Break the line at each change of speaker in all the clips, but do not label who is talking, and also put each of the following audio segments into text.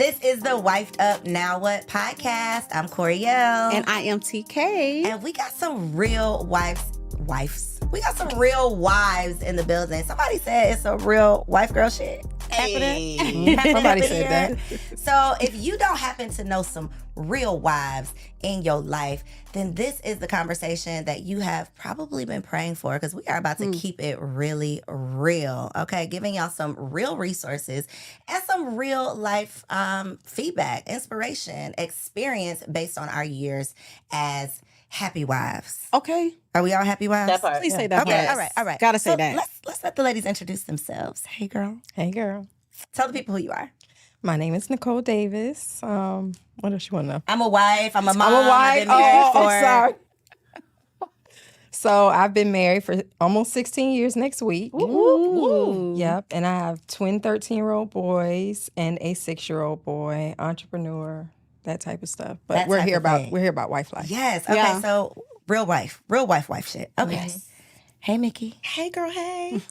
This is the Wifed Up Now What podcast. I'm Coriel.
And I am TK.
And we got some real wives. We got some real wives in the building. Somebody said it's a real wife girl shit happening.
Somebody said that.
So if you don't happen to know some real wives in your life, then this is the conversation that you have probably been praying for, because we are about to keep it really real, okay? Giving y'all some real resources and some real life feedback, inspiration, experience based on our years as happy wives.
Okay.
Are we all happy wives?
That part.
Please say that.
Okay,
part.
all right.
Gotta say
So
that.
Let's let the ladies introduce themselves. Hey, girl.
Hey, girl.
Tell the people who you are.
My name is Nicole Davis. What else you want to know?
I'm a wife. I'm a mom.
I'm a wife.
I've been married for...
I'm sorry. So I've been married for almost 16 years next week.
Ooh.
Yep. And I have twin 13-year-old boys and a 6-year-old boy, entrepreneur, that type of stuff. But
That
we're
type
here
of
about
thing.
we're here about wife life.
Yes. Okay.
Yeah.
So real wife shit. Okay.
Yes.
Hey, Mickey.
Hey, girl, hey.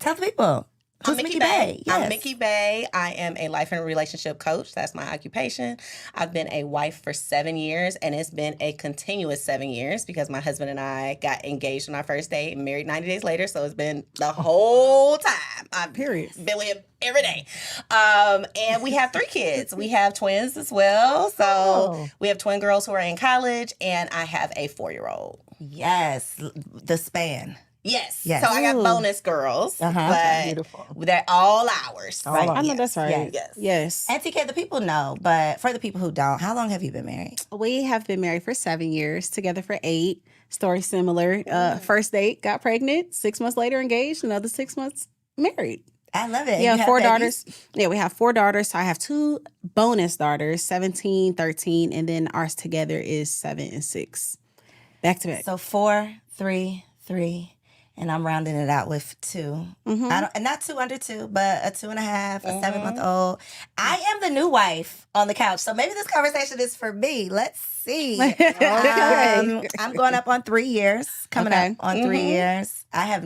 Tell the people. Who's
I'm
Mickey Bay?
I'm Mickey Bay. I am a life and relationship coach. That's my occupation. I've been a wife for 7 years, and it's been a continuous 7 years because my husband and I got engaged on our first date and married 90 days later. So it's been the whole time. I've
Period.
been with him every day. And we have 3 kids. We have twins as well. So we have twin girls who are in college, and I have a 4-year-old.
Yes. The span.
Yes.
Yes.
So I got
Ooh.
bonus girls,
Beautiful.
but they're all ours.
All
I know that's right.
Yes.
Yes.
And TK, the people know, but for the people who don't, how long have you been married?
We have been married for 7 years, together for 8. Story similar. First date, got pregnant. 6 months later, engaged. Another 6 months married.
I love it.
Yeah,
You have
4
babies?
daughters. Yeah, we have 4 daughters. So I have 2 bonus daughters, 17, 13, and then ours together is 7 and 6. Back to back.
So 4, 3, 3. And I'm rounding it out with 2. I don't, and not 2 under 2, but a 2.5, a 7-month-old. I am the new wife on the couch, so maybe this conversation is for me. Let's see. I'm going up on 3 years. Coming
Okay.
up on 3 years. I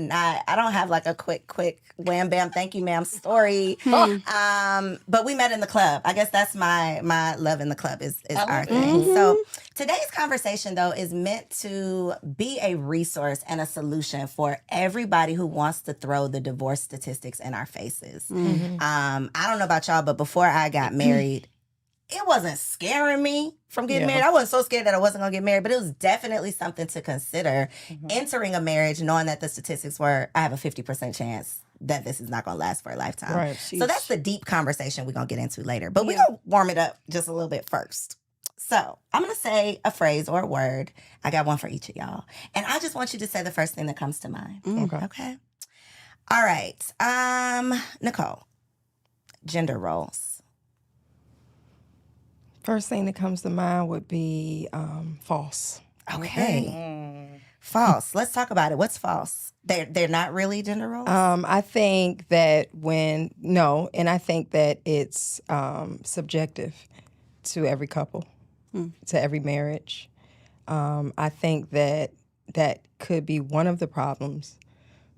don't have like a quick wham bam thank you ma'am story. But we met in the club. I guess that's my love in the club is our thing. So today's conversation though is meant to be a resource and a solution for everybody who wants to throw the divorce statistics in our faces. I don't know about y'all, but before I got married, it wasn't scaring me from getting married. I wasn't so scared that I wasn't going to get married, but it was definitely something to consider entering a marriage knowing that the statistics were, I have a 50% chance that this is not going to last for a lifetime.
Right.
So that's the deep conversation we're going to get into later. But we're going to warm it up just a little bit first. So I'm going to say a phrase or a word. I got one for each of y'all. And I just want you to say the first thing that comes to mind. Okay. All right. Nicole, gender roles.
First thing that comes to mind would be false.
Okay. False. Let's talk about it. What's false? They're not really gender roles?
I think that I think that it's subjective to every couple, to every marriage. I think that could be one of the problems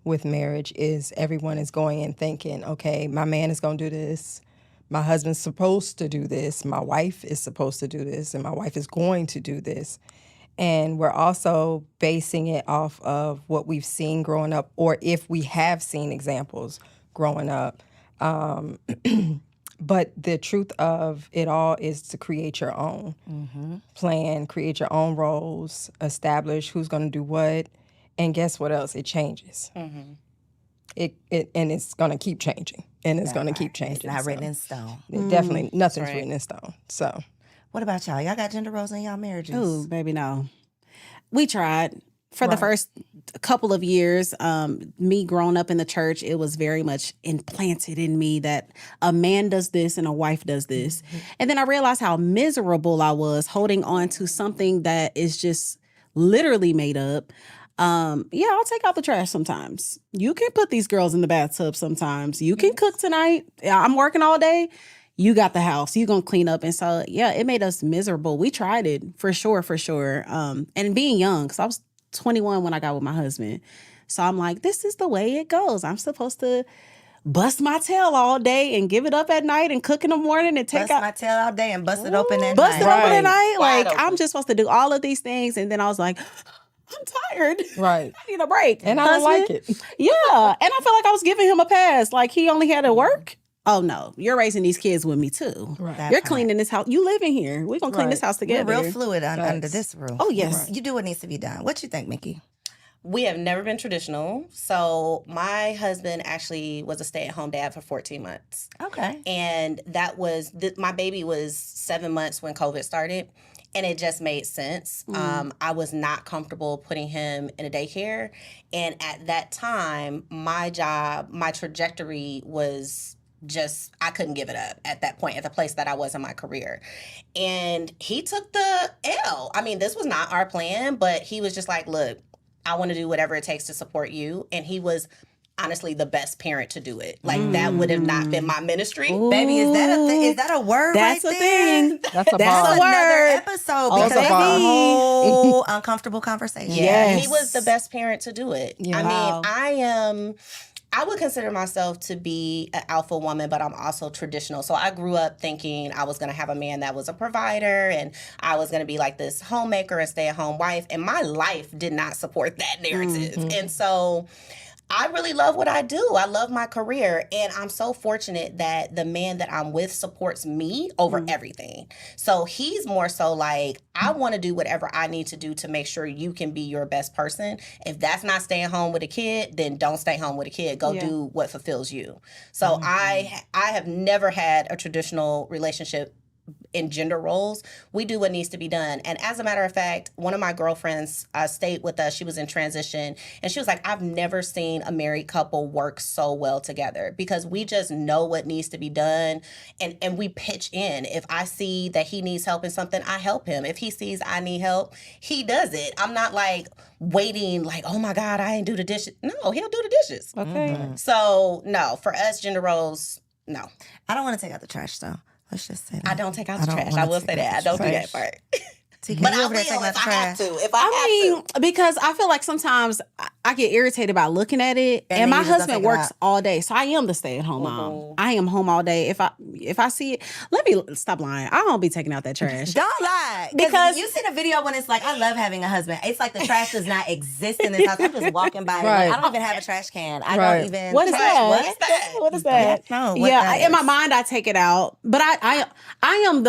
with marriage is everyone is going in thinking, okay, my man is going to do this. My husband's supposed to do this. My wife is supposed to do this. And my wife is going to do this. And we're also basing it off of what we've seen growing up, or if we have seen examples growing up. But the truth of it all is to create your own plan, create your own roles, establish who's going to do what. And guess what else? It changes. And it's going to keep changing. And it's going to keep changing.
It's not written in stone.
Definitely nothing's written in stone. So,
What about y'all? Y'all got gender roles in y'all marriages?
Ooh, baby, no. We tried. For the first couple of years, me growing up in the church, it was very much implanted in me that a man does this and a wife does this. And then I realized how miserable I was holding on to something that is just literally made up. I'll take out the trash sometimes. You can put these girls in the bathtub sometimes. You can cook tonight. I'm working all day. You got the house. You gonna clean up. And so, it made us miserable. We tried it for sure. And being young, because I was 21 when I got with my husband. So I'm like, this is the way it goes. I'm supposed to bust my tail all day and give it up at night and cook in the morning and take
Bust
out
my tail all day and bust it open at
bust it
night.
open at
Right.
night.
Wide
Like, I'm
open.
just supposed to do all of these things. And then I was like, I'm tired.
Right.
I need a break.
And I don't like
Husband.
it.
Yeah. And I feel like I was giving him a pass. Like, he only had to work. Oh, no. You're raising these kids with me, too.
That
You're
part.
cleaning this house. You live in here. We're going to clean
Right.
this house
We're
together.
real fluid under
Facts.
this roof.
Oh, yes.
You do what needs to be done. What you think, Mickey?
We have never been traditional. So my husband actually was a stay-at-home dad for 14 months.
Okay.
And that was, my baby was 7 months when COVID started. And it just made sense. I was not comfortable putting him in a daycare. And at that time, my job, my trajectory was just, I couldn't give it up at that point, at the place that I was in my career. And he took the L. I mean, this was not our plan, but he was just like, look, I want to do whatever it takes to support you. And he was honestly the best parent to do it. Like, that would have not been my ministry.
Baby, is that a thing? Is that a word
That's
right
a
there?
thing.
That's a
That's
bar.
a word.
Another episode
Oh,
because
that's a
that's a
bar.
whole uncomfortable conversation.
Yeah,
Yes.
he was the best parent to do it.
Yeah.
I
Wow.
mean, I would consider myself to be an alpha woman, but I'm also traditional. So I grew up thinking I was going to have a man that was a provider and I was going to be like this homemaker and stay-at-home wife. And my life did not support that narrative. And so I really love what I do. I love my career. And I'm so fortunate that the man that I'm with supports me over everything. So he's more so like, I want to do whatever I need to do to make sure you can be your best person. If that's not staying home with a kid, then don't stay home with a kid. Go
Yeah.
do what fulfills you. So I have never had a traditional relationship in gender roles. We do what needs to be done. And as a matter of fact, one of my girlfriends stayed with us. She was in transition and she was like, I've never seen a married couple work so well together because we just know what needs to be done and we pitch in. If I see that he needs help in something, I help him. If he sees I need help, he does it. I'm not like waiting like, oh my God, I didn't do the dishes. No, he'll do the dishes.
Okay.
So no, for us, gender roles, no.
I don't want to take out the trash though. Let's just say that.
I don't take out
I
the
don't
trash.
wanna
I will
take
say
out
that. I
the
don't do that
trash.
part.
TK,
But
you
I
over there
will
taking out
if
the
I have
trash?
to. If
I
I have
mean,
to.
because I feel like sometimes I get irritated by looking at it,
And
and
then
my
you just don't
husband
take it
works
out.
all day, so I am the stay-at-home mom. I am home all day. If I see it, let me stop lying. I don't be taking out that trash.
Don't lie.
Because-
you see the video when it's like, I love having a husband. It's like the trash does not exist in this house. I'm just walking by.
Right.
Like, I don't even have a trash can. I
Right.
don't even.
What is
trash.
that?
What?
What's that?
What is that?
No, what
yeah,
that
in my
is.
mind, I take it out, but I am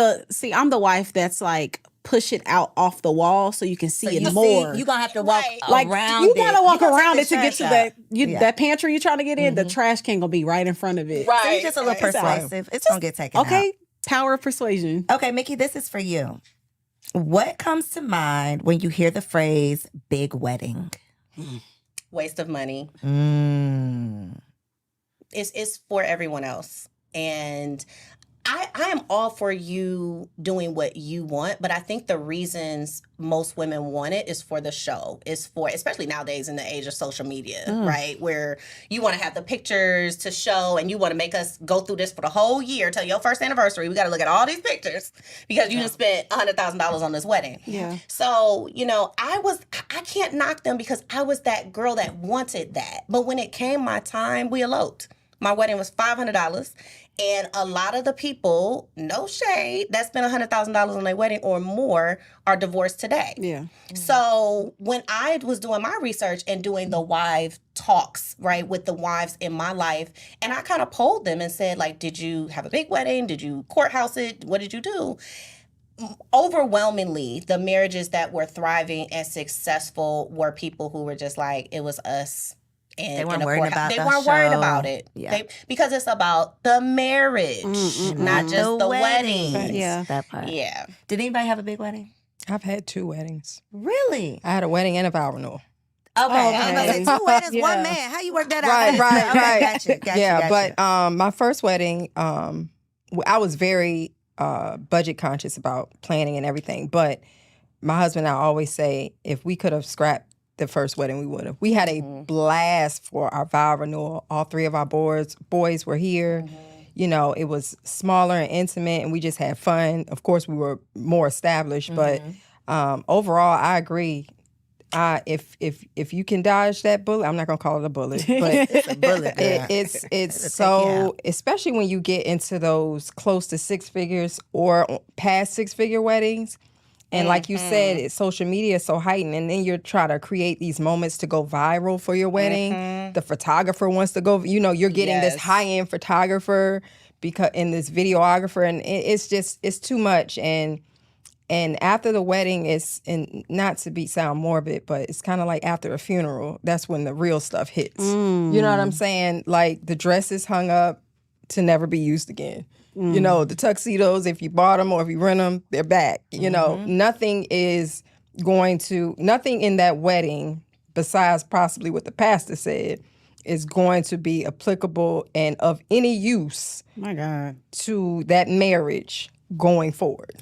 I'm the wife that's like push it out off the wall so you can see it
You
more.
see, you're gonna have to walk
Right.
like
around
you
it.
gotta walk
gonna take
around
the
it to get
trash
to
out.
that
Yeah.
that pantry you're trying to get in. The trash can gonna be right in front of it.
Right.
So you're just a little
It's out.
persuasive. It's gonna get taken out.
Okay, power of persuasion.
Okay, Mickey, this is for you. What comes to mind when you hear the phrase "big wedding"?
Waste of money.
Mm.
It's for everyone else. And I am all for you doing what you want, but I think the reasons most women want it is for the show. It's for, especially nowadays in the age of social media, right? Where you want to have the pictures to show and you want to make us go through this for the whole year till your first anniversary. We got to look at all these pictures because you just spent $100,000 on this wedding.
Yeah.
So, I can't knock them because I was that girl that wanted that. But when it came my time, we eloped. My wedding was $500. And a lot of the people, no shade, that spent $100,000 on their wedding or more are divorced today.
Yeah.
So when I was doing my research and doing the wife talks, right, with the wives in my life, and I kind of polled them and said, like, did you have a big wedding? Did you courthouse it? What did you do? Overwhelmingly, the marriages that were thriving and successful were people who were just like, it was us. And
They weren't
in a
worried
courthouse.
about
They
the
weren't worried
show.
about it.
Yeah.
Because it's about the marriage, not just the wedding.
Yeah.
That part.
Yeah.
Did anybody have a big wedding?
I've had 2 weddings.
Really?
I had a wedding and a vow renewal.
Okay. I was gonna say
Okay.
2 weddings,
Yeah.
one man. How you work that out?
Right.
Okay, gotcha.
Yeah, but my first wedding, I was very budget conscious about planning and everything. But my husband and I always say, if we could have scrapped the first wedding, we would have. We had a blast for our vow renewal. All 3 of our boys were here. You know, it was smaller and intimate, and we just had fun. Of course, we were more established, but overall, I agree. if you can dodge that bullet, I'm not gonna call it a bullet, but
It's a bullet, girl.
it's
It'll take you
so
out.
especially when you get into those close to six figures or past six-figure weddings. And like you said, social media is so heightened, and then you're trying to create these moments to go viral for your wedding. The photographer wants to go, you're getting this
Yes.
high-end photographer and this videographer, and it's too much. And after the wedding, and not to sound morbid, but it's kind of like after a funeral. That's when the real stuff hits. You know what I'm saying? Like the dress is hung up to never be used again. The tuxedos, if you bought them or if you rent them, they're back. Nothing in that wedding, besides possibly what the pastor said, is going to be applicable and of any use
My God.
to that marriage going forward.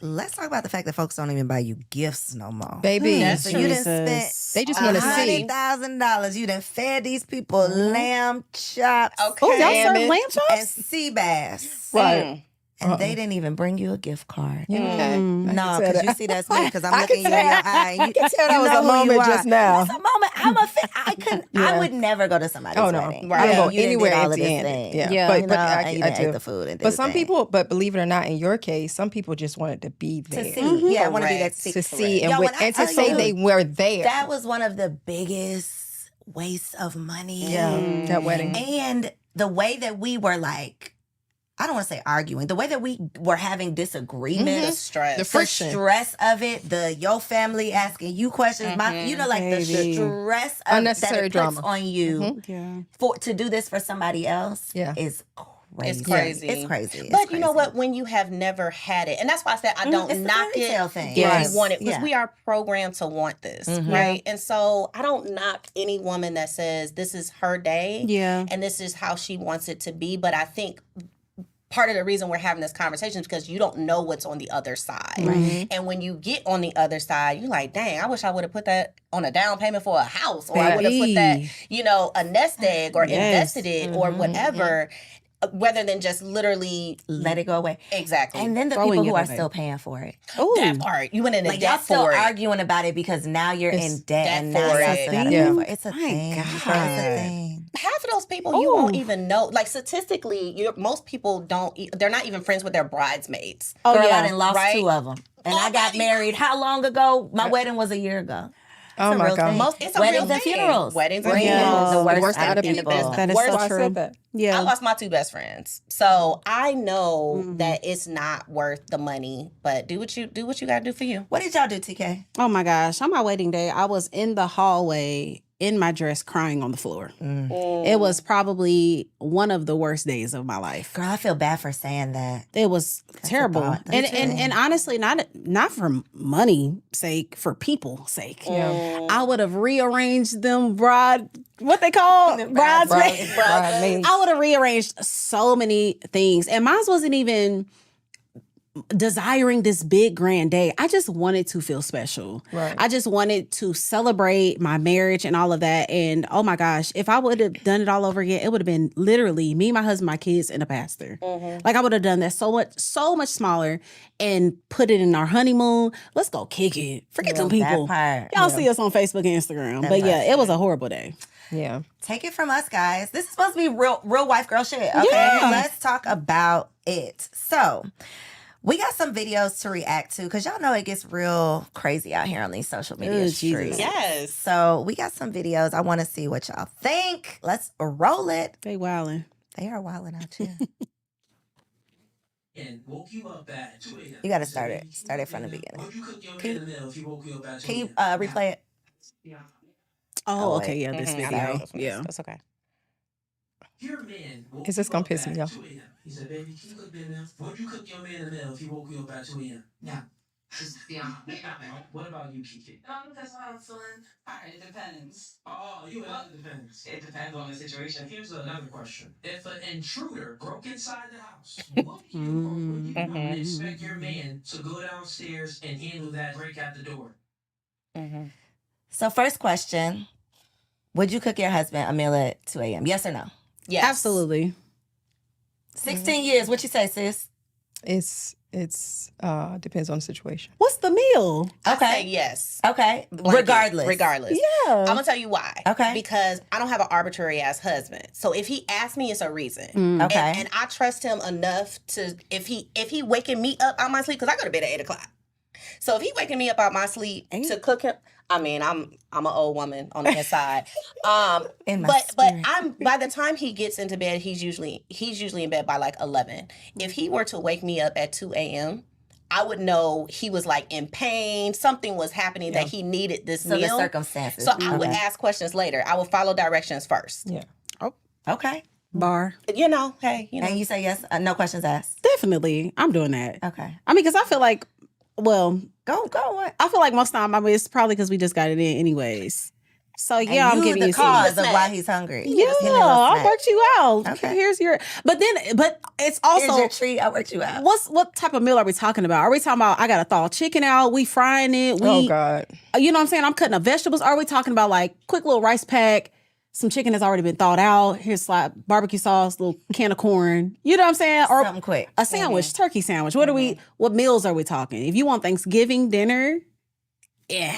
Let's talk about the fact that folks don't even buy you gifts no more.
Baby,
That's
So you done
Jesus.
spent
they just want to see.
$100,000. You done fed these people lamb chops
Okay.
Oh, y'all serve
Salmon
lamb
and
chops?
sea bass.
Right.
And they didn't even bring you a gift card.
Okay.
No,
tell
because
that.
you see that's me. Because I'm
I
looking
can
you in
tell
your eye.
I can tell that
you
was
know
a
who you
moment
are.
just now.
That's a moment. I couldn't. I would never go to somebody's
Oh no,
wedding.
I don't go
You done did
anywhere
all of
empty
this
handed.
thing.
Yeah,
Yeah.
but
You
but
know,
I,
and you
I
done ate
do.
the food and did
But
the
some
thing.
people, but believe it or not, in your case, some people just wanted to be there
To see. Yeah, I want to be that
Correct.
to see
Yo, when I
and to
tell
say
you,
they were there.
that was one of the biggest wastes of money.
That wedding.
And the way that we were like, I don't want to say arguing, the way that we were having disagreements,
The stress.
The
the
friction.
stress of it, your family asking you questions, like
Baby.
the stress of
Unnecessary
that it puts
drama.
on you
Yeah.
to do this for somebody else
Yeah.
is crazy.
It's crazy.
It's crazy. It's
But you know
crazy.
what? When you have never had it, and that's why I said I don't
It's the
knock
fairy
it
tale thing.
if
Yes.
you want it, because
Yeah.
we are programmed to want this, right? And so I don't knock any woman that says this is her day,
Yeah.
and this is how she wants it to be. But I think part of the reason we're having this conversation is because you don't know what's on the other side. And when you get on the other side, you're like, dang, I wish I would have put that on a down payment for a house, or I would have put that,
Baby.
a nest egg, or
Yes.
invested it, or whatever, rather than just literally
let it go away.
exactly.
And then the
Throwing
people who
it
are
away.
still paying for it.
Oh,
that part, you went in
Like y'all
debt
still
for it.
arguing about it because now you're in debt and now
for
y'all
it.
still gotta
Yeah.
pay for it. It's a
My
thing.
God.
It's a thing.
Half of those people you won't even know. Like statistically, most people don't. They're not even friends with their bridesmaids.
Oh,
Girl, I
yeah.
done lost
Right?
2 of them. And I got married how long ago? My wedding was a year ago.
Oh
It's a
my
real
God.
thing.
It's a
Weddings
real
and
thing.
funerals.
Weddings and
Bring
funerals.
the worst,
worst
out of
in the
people.
business.
That is
Worst
so
why I
true.
said that.
Yeah.
I lost my 2 best friends, so I know that it's not worth the money. But do what you gotta do for you.
What did y'all do, TK?
Oh my gosh. On my wedding day, I was in the hallway in my dress crying on the floor. It was probably one of the worst days of my life.
Girl, I feel bad for saying that.
It was terrible.
thought.
And,
That's
and
true.
and honestly, not for money sake, for people sake.
Yeah.
I would have rearranged them what they call bridesmaids.
Bridesmaids.
I would have rearranged so many things. And mine wasn't even desiring this big grand day. I just wanted to feel special.
Right.
I just wanted to celebrate my marriage and all of that. And oh my gosh, if I would have done it all over again, it would have been literally me, my husband, my kids, and a pastor. Like I would have done that so much smaller and put it in our honeymoon. Let's go kick it. Forget them people.
That part.
Y'all see us on Facebook and Instagram. But yeah, it was a horrible day.
Yeah.
Take it from us, guys. This is supposed to be real wife girl shit. Okay,
Yeah.
let's talk about it. So, we got some videos to react to because y'all know it gets real crazy out here on these social media
Oh,
streets.
Jesus.
Yes.
So we got some videos. I want to see what y'all think. Let's roll it.
They wildin'.
They are wilding out here.
And woke you up at 2 a.m.
You got to start it. Start it from the beginning.
Would you cook your
Can
man a meal if he woke you up at 2
Can you
a.m.?
replay it?
Oh,
Oh,
okay.
wait.
Yeah, this
Mhm.
video. Yeah.
That's okay.
Your man woke
Is this
you
gonna
up
piss me
at
off?
2 a.m. He said, baby, can you cook me a meal? Would you cook your man a meal if he woke you up at 2 a.m.?
Yeah. Yeah.
What about you, Kiki?
Because how I'm feeling, it depends.
Oh, you and it depends.
It depends on the situation.
Here's another question. If an intruder broke inside the house, what do you expect your man to go downstairs and handle that break at the door?
So, first question. Would you cook your husband a meal at 2 a.m.? Yes or no?
Yes.
Absolutely.
16 years. What you say, sis?
It's depends on the situation.
What's the meal?
I
Okay.
say yes.
Okay.
Blanket,
Regardless.
Regardless.
Yeah.
I'm gonna tell you why.
Okay.
Because I don't have an arbitrary ass husband. So if he asks me, it's a reason.
Okay.
And I trust him enough to if he waking me up out my sleep, because I go to bed at 8:00. So if he waking me up out my sleep to cook him, I mean, I'm an old woman on the inside.
In my
but
spirit.
I'm by the time he gets into bed, he's usually in bed by like 11. If he were to wake me up at 2 a.m., I would know he was like in pain. Something was happening that he needed this
So the
meal.
circumstances.
So I would ask questions later. I would follow directions first.
Yeah.
Okay.
Bar.
You know, hey, you know.
And you say yes, no questions asked.
Definitely. I'm doing that.
Okay.
I mean, because I feel like, well,
Go. What?
I feel like most time, I mean, it's probably because we just got it in anyways. So yeah,
And
I'm
you
giving
the
you
cause
some.
of why he's hungry.
Yeah,
Give me a little
I'll
snack.
work you out.
Okay.
Here's your. But it's also.
Here's your treat. I worked you out.
What type of meal are we talking about? Are we talking about I gotta thaw chicken out, we frying it,
Oh God.
you know what I'm saying? I'm cutting up vegetables. Are we talking about like quick little rice pack, some chicken that's already been thawed out, here's like barbecue sauce, little can of corn, you know what I'm saying? Or
Something quick.
a sandwich, turkey sandwich. What meals are we talking? If you want Thanksgiving dinner, yeah.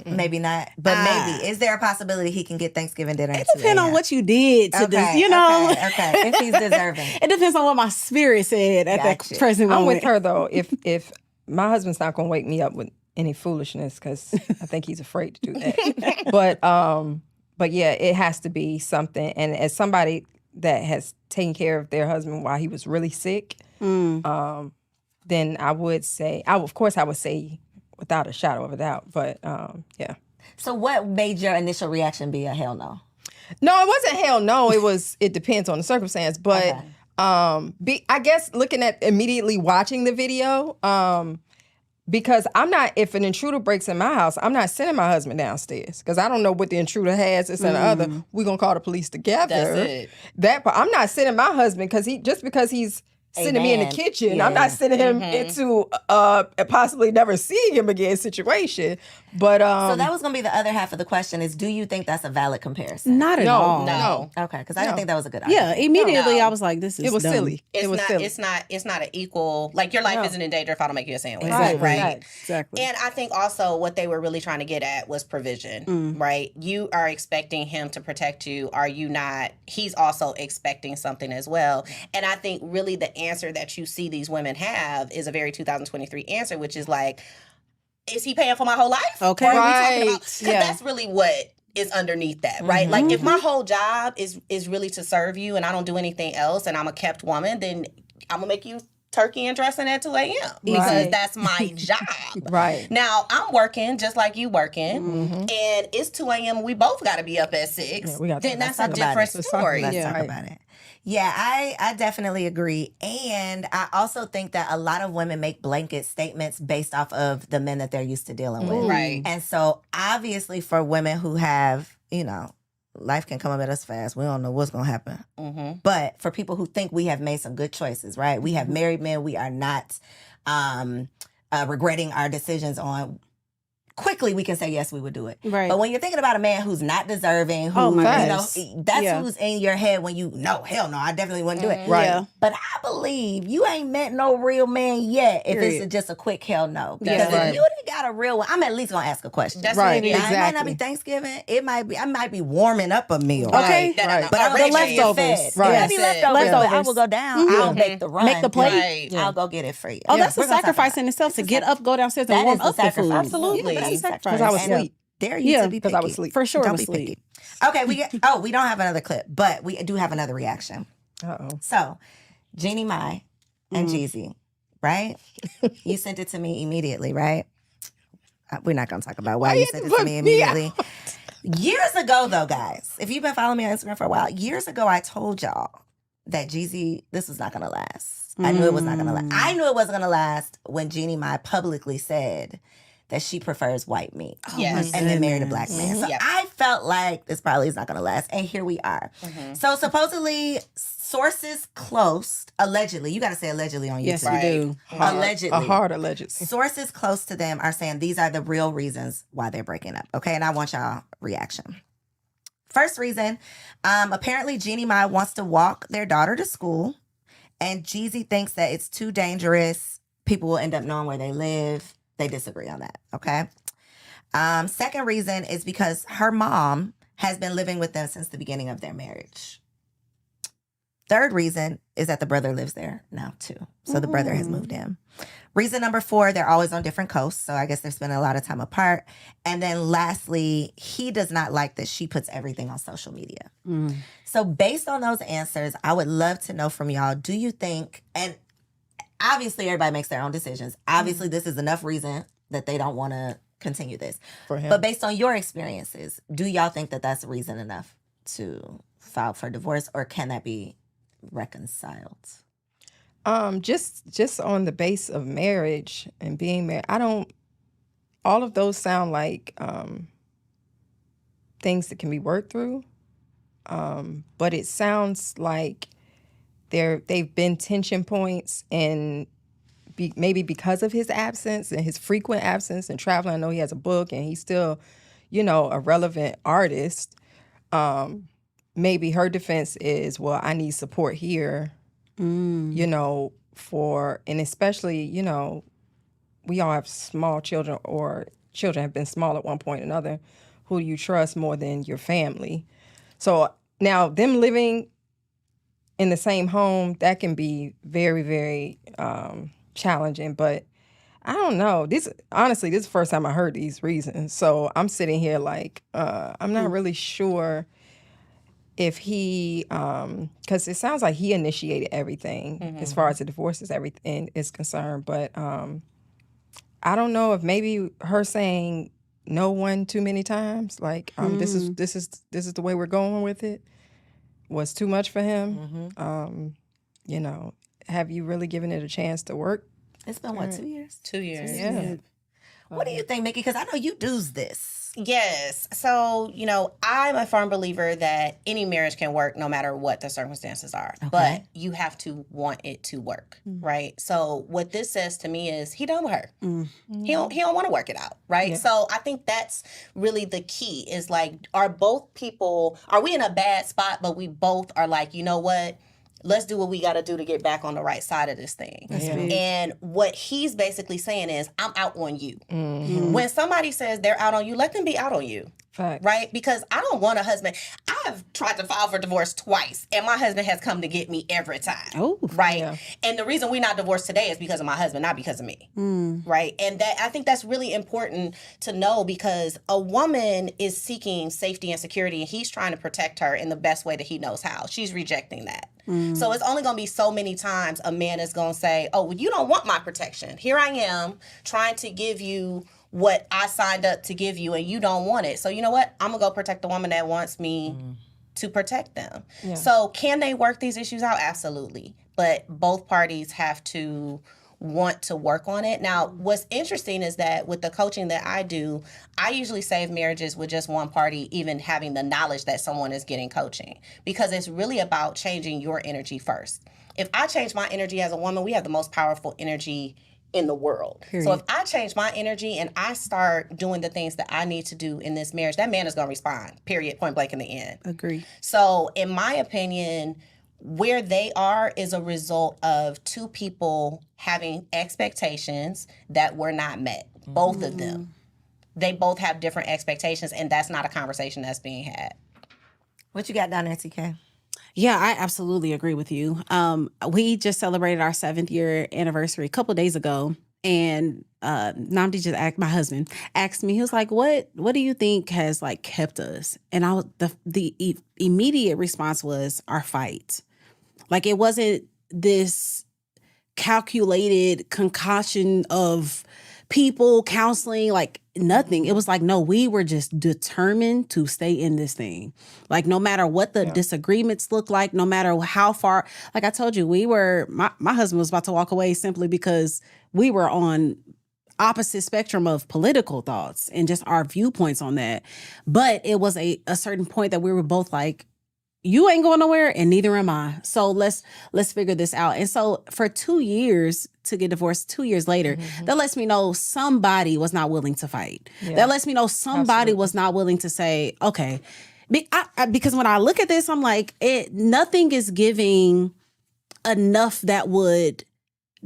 Maybe not, but maybe. Is there a possibility he can get Thanksgiving dinner?
It depends on what you did to this, you know?
Okay. If he's deserving.
It depends on what my spirit said at
Gotcha.
that present
I'm
moment.
with her though. If my husband's not gonna wake me up with any foolishness, because I think he's afraid to do that. But yeah, it has to be something. And as somebody that has taken care of their husband while he was really sick, then I would say, I would say without a shadow of a doubt. But yeah.
So what made your initial reaction be a hell no?
No, it wasn't hell no. It depends on the circumstance. But I guess looking at immediately watching the video, because if an intruder breaks in my house, I'm not sending my husband downstairs because I don't know what the intruder has, this and the other. We're gonna call the police together.
That's it.
That part, I'm not sending my husband because he's sending me in the
Amen.
kitchen. I'm not sending him into a possibly never seeing him again situation. But
So that was going to be the other half of the question is, do you think that's a valid comparison?
Not at all.
no.
Okay, because I didn't think that was a good
Yeah,
argument.
immediately
No.
I was like, this is
It was
dumb.
silly.
It's
It was
not.
silly.
It's not an equal. Like your life isn't in danger if I don't make you a sandwich,
Right,
right?
Exactly.
And I think also what they were really trying to get at was provision, right? You are expecting him to protect you. Are you not? He's also expecting something as well. And I think really the answer that you see these women have is a very 2023 answer, which is like, is he paying for my whole life?
Okay.
Or are we talking
Right.
about? Because
Yeah.
that's really what is underneath that, right? Like if my whole job is really to serve you and I don't do anything else and I'm a kept woman, then I'm gonna make you turkey and dressing at 2 a.m. because
Right.
that's my job.
Right.
Now I'm working just like you working, and it's 2 a.m. We both got to be up at 6.
Yeah, we gotta
then that's
talk
a
about
different
it. Let's talk
story.
about it.
Let's talk
Right.
about it. Yeah, I definitely agree. And I also think that a lot of women make blanket statements based off of the men that they're used to dealing with.
Right.
And so obviously for women who have, life can come up at us fast. We don't know what's going to happen.
Mm-hmm.
But for people who think we have made some good choices, right? We have married men. We are not regretting our decisions on. Quickly, we can say yes, we would do it.
Right.
But when you're thinking about a man who's not deserving, who
Oh, my
goodness.
that's
Yeah.
who's in your head when you no, hell no, I definitely wouldn't do it.
Right.
Yeah.
But I believe you ain't met no real man yet if
Period.
it's just a quick hell no.
Yeah.
Because
Right.
if you ain't got a real one, I'm at least gonna ask a question.
That's
Right.
what it
Now,
is.
it might not
Exactly.
be Thanksgiving. I might be warming up a meal.
Okay.
Right.
That I'm
Right.
But I'm
already
the leftovers.
leftovers.
Right.
Right.
Be
That's it.
leftovers. But I
Leftovers.
will go down. I'll make the run.
Make the plate.
Right.
I'll go get it for you.
Oh,
Yeah,
that's
we're
a
gonna talk
sacrifice
about
in itself to
It's a
get up, go downstairs and
That
warm
is a
up the food.
sacrifice.
Absolutely.
Yeah,
That's a sacrifice.
Because I was
And
asleep.
dare you
Yeah,
to be picky.
because I was asleep.
For sure
Don't
was
be
asleep.
picky. Okay, we don't have another clip, but we do have another reaction.
Uh-oh.
So, Jeannie Mai and Jeezy, right? You sent it to me immediately, right? We're not going to talk about why you sent it to me immediately. Years ago, though, guys, if you've been following me on Instagram for a while, years ago, I told y'all that Jeezy, this was not going to last. I knew it was not going to last. I knew it wasn't going to last when Jeannie Mai publicly said that she prefers white meat.
Yes.
And then married a black man. So
Yep.
I felt like this probably is not going to last. And here we are. So supposedly, sources close, allegedly, you got to say allegedly on YouTube.
Yes,
Right.
you do.
Allegedly.
A hard allegedly.
Sources close to them are saying these are the real reasons why they're breaking up. Okay, and I want y'all reaction. First reason, apparently Jeannie Mai wants to walk their daughter to school, And Jeezy thinks that it's too dangerous. People will end up knowing where they live. They disagree on that. Okay. Second reason is because her mom has been living with them since the beginning of their marriage. Third reason is that the brother lives there now too. So the brother has moved in. Reason number 4, they're always on different coasts. So I guess they're spending a lot of time apart. And then lastly, he does not like that she puts everything on social media. So based on those answers, I would love to know from y'all, do you think, and obviously everybody makes their own decisions. Obviously this is enough reason that they don't want to continue this.
For him.
But based on your experiences, do y'all think that that's reason enough to file for divorce, or can that be reconciled?
Just on the base of marriage and being married, all of those sound like things that can be worked through. But it sounds like they've been tension points, and maybe because of his absence and his frequent absence and traveling. I know he has a book and he's still, a relevant artist. Maybe her defense is, well, I need support here, and especially, we all have small children, or children have been small at one point or another. Who do you trust more than your family? So now them living in the same home, that can be very, very challenging. But I don't know. Honestly, this is the first time I heard these reasons. So I'm sitting here like, I'm not really sure if he, because it sounds like he initiated everything as far as the divorce is concerned. But I don't know if maybe her saying no one too many times, like this is the way we're going with it, was too much for him. Have you really given it a chance to work?
It's been what, 2 years?
2 years.
Yeah.
What do you think, Mickey? Because I know you do this.
Yes. So, I'm a firm believer that any marriage can work no matter what the circumstances are.
Okay.
But you have to want it to work, right? So what this says to me is he done with her. He don't want to work it out, right?
Yeah.
So I think that's really the key is like, are we in a bad spot, but we both are like, you know what? Let's do what we got to do to get back on the right side of this thing. And what he's basically saying is, I'm out on you. When somebody says they're out on you, let them be out on you.
Fact.
Right? Because I don't want a husband. I've tried to file for divorce twice, and my husband has come to get me every time.
Oh,
right?
yeah.
And the reason we're not divorced today is because of my husband, not because of me. Right? And that I think that's really important to know, because a woman is seeking safety and security, and he's trying to protect her in the best way that he knows how. She's rejecting that. So it's only going to be so many times a man is going to say, oh, well, you don't want my protection. Here I am trying to give you what I signed up to give you, and you don't want it. So you know what? I'm going to go protect the woman that wants me to protect them.
Yeah.
So can they work these issues out? Absolutely. But both parties have to want to work on it. Now, what's interesting is that with the coaching that I do, I usually save marriages with just one party even having the knowledge that someone is getting coaching, because it's really about changing your energy first. If I change my energy as a woman, we have the most powerful energy in the world.
Period.
So if I change my energy and I start doing the things that I need to do in this marriage, that man is going to respond, period, point blank in the end.
agree.
So in my opinion, where they are is a result of two people having expectations that were not met, both of them. They both have different expectations, and that's not a conversation that's being had.
What you got down there, TK?
Yeah, I absolutely agree with you. We just celebrated our 7th year anniversary a couple of days ago, and Namdi my husband, asked me. He was like, "What do you think has like kept us?" And I was the immediate response was our fight. Like, it wasn't this calculated concoction of people, counseling, like nothing. It was like, no, we were just determined to stay in this thing. Like, no matter what the disagreements look like, no matter how far, like I told you, my husband was about to walk away simply because we were on opposite spectrum of political thoughts and just our viewpoints on that. But it was a certain point that we were both like, you ain't going nowhere and neither am I. So let's figure this out. And so for 2 years to get divorced, 2 years later, that lets me know somebody was not willing to fight.
Yeah.
That lets me know somebody was not willing to say, okay. Because when I look at this, I'm like, nothing is giving enough that would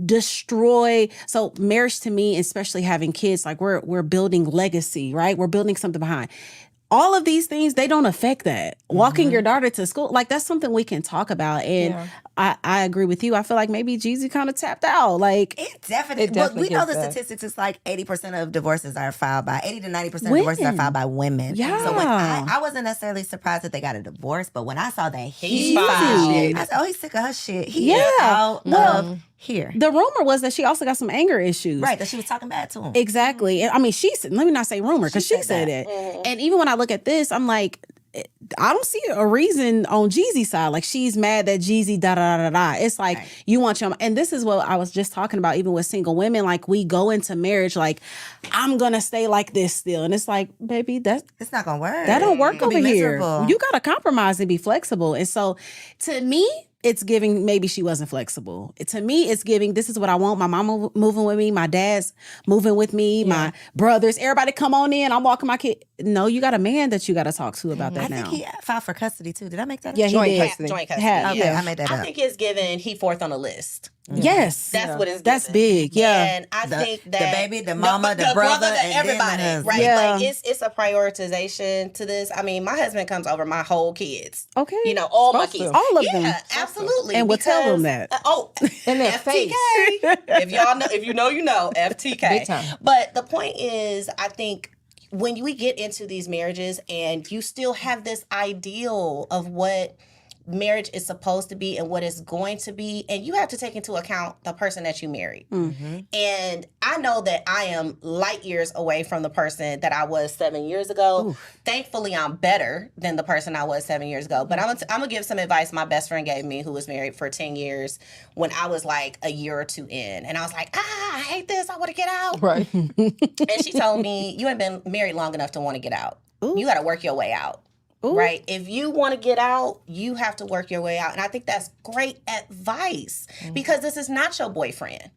destroy. So marriage to me, especially having kids, like we're building legacy, right? We're building something behind. All of these things, they don't affect that. Walking your daughter to school, like that's something we can talk about. And I agree with you. I feel like maybe Jeezy kind of tapped out. Like
It definitely.
It definitely
But we know the
gets that.
statistics. It's like 80% of divorces are filed by 80 to 90% of
Women.
divorces are filed by women.
Yeah.
So when I wasn't necessarily surprised that they got a divorce, but when I saw that
He's
he
fine.
I said, "Oh, he's sick of her shit. He is
Yeah.
out of here."
the rumor was that she also got some anger issues.
Right, that she was talking bad to him.
Exactly. And I mean, she said, let me not say rumor because she
said
said
that.
it. And even when I look at this, I'm like, I don't see a reason on Jeezy's side. Like she's mad that Jeezy da da da da. It's like you want your, and this is what I was just talking about. Even with single women, like we go into marriage like I'm gonna stay like this still, and it's like, baby, that
It's not gonna work.
don't work
It'll be
over here.
miserable.
You gotta compromise and be flexible. And so, to me, it's giving maybe she wasn't flexible. To me, it's giving this is what I want. My mama moving with me, my dad's moving with me, my brothers, everybody come on in. I'm walking my kid. No, you got a man that you got to talk to about that
I
now.
think he filed for custody too. Did I make that up?
Yeah, he
Joint
did.
custody.
Joint custody.
Had-
Okay,
yeah.
I made that
I
up.
think it's given he fourth on the list.
Yes,
That's what it's
that's
given.
big. Yeah,
And I
The-
think
the
that
baby, the mama, the brother, and then the
everybody,
husband.
right?
Yeah.
Like it's a prioritization to this. I mean, my husband comes over my whole kids.
okay.
You know, all my
Supposed
kids.
to.
All of
yeah,
them.
absolutely.
And we'll tell them
because-
that.
Oh,
In their
FTK.
face.
If y'all know, if you know, you know. FTK.
Big time.
But the point is, I think when we get into these marriages and you still have this ideal of what marriage is supposed to be and what it's going to be, and you have to take into account the person that you married. And I know that I am light years away from the person that I was 7 years ago. Thankfully, I'm better than the person I was 7 years ago. But I'm gonna give some advice my best friend gave me, who was married for 10 years, when I was like a year or two in. And I was like, I hate this. I want to get out.
Right.
And she told me, you ain't been married long enough to want to get out. You got to work your way out. Right? If you want to get out, you have to work your way out. And I think that's great advice because this is not your boyfriend.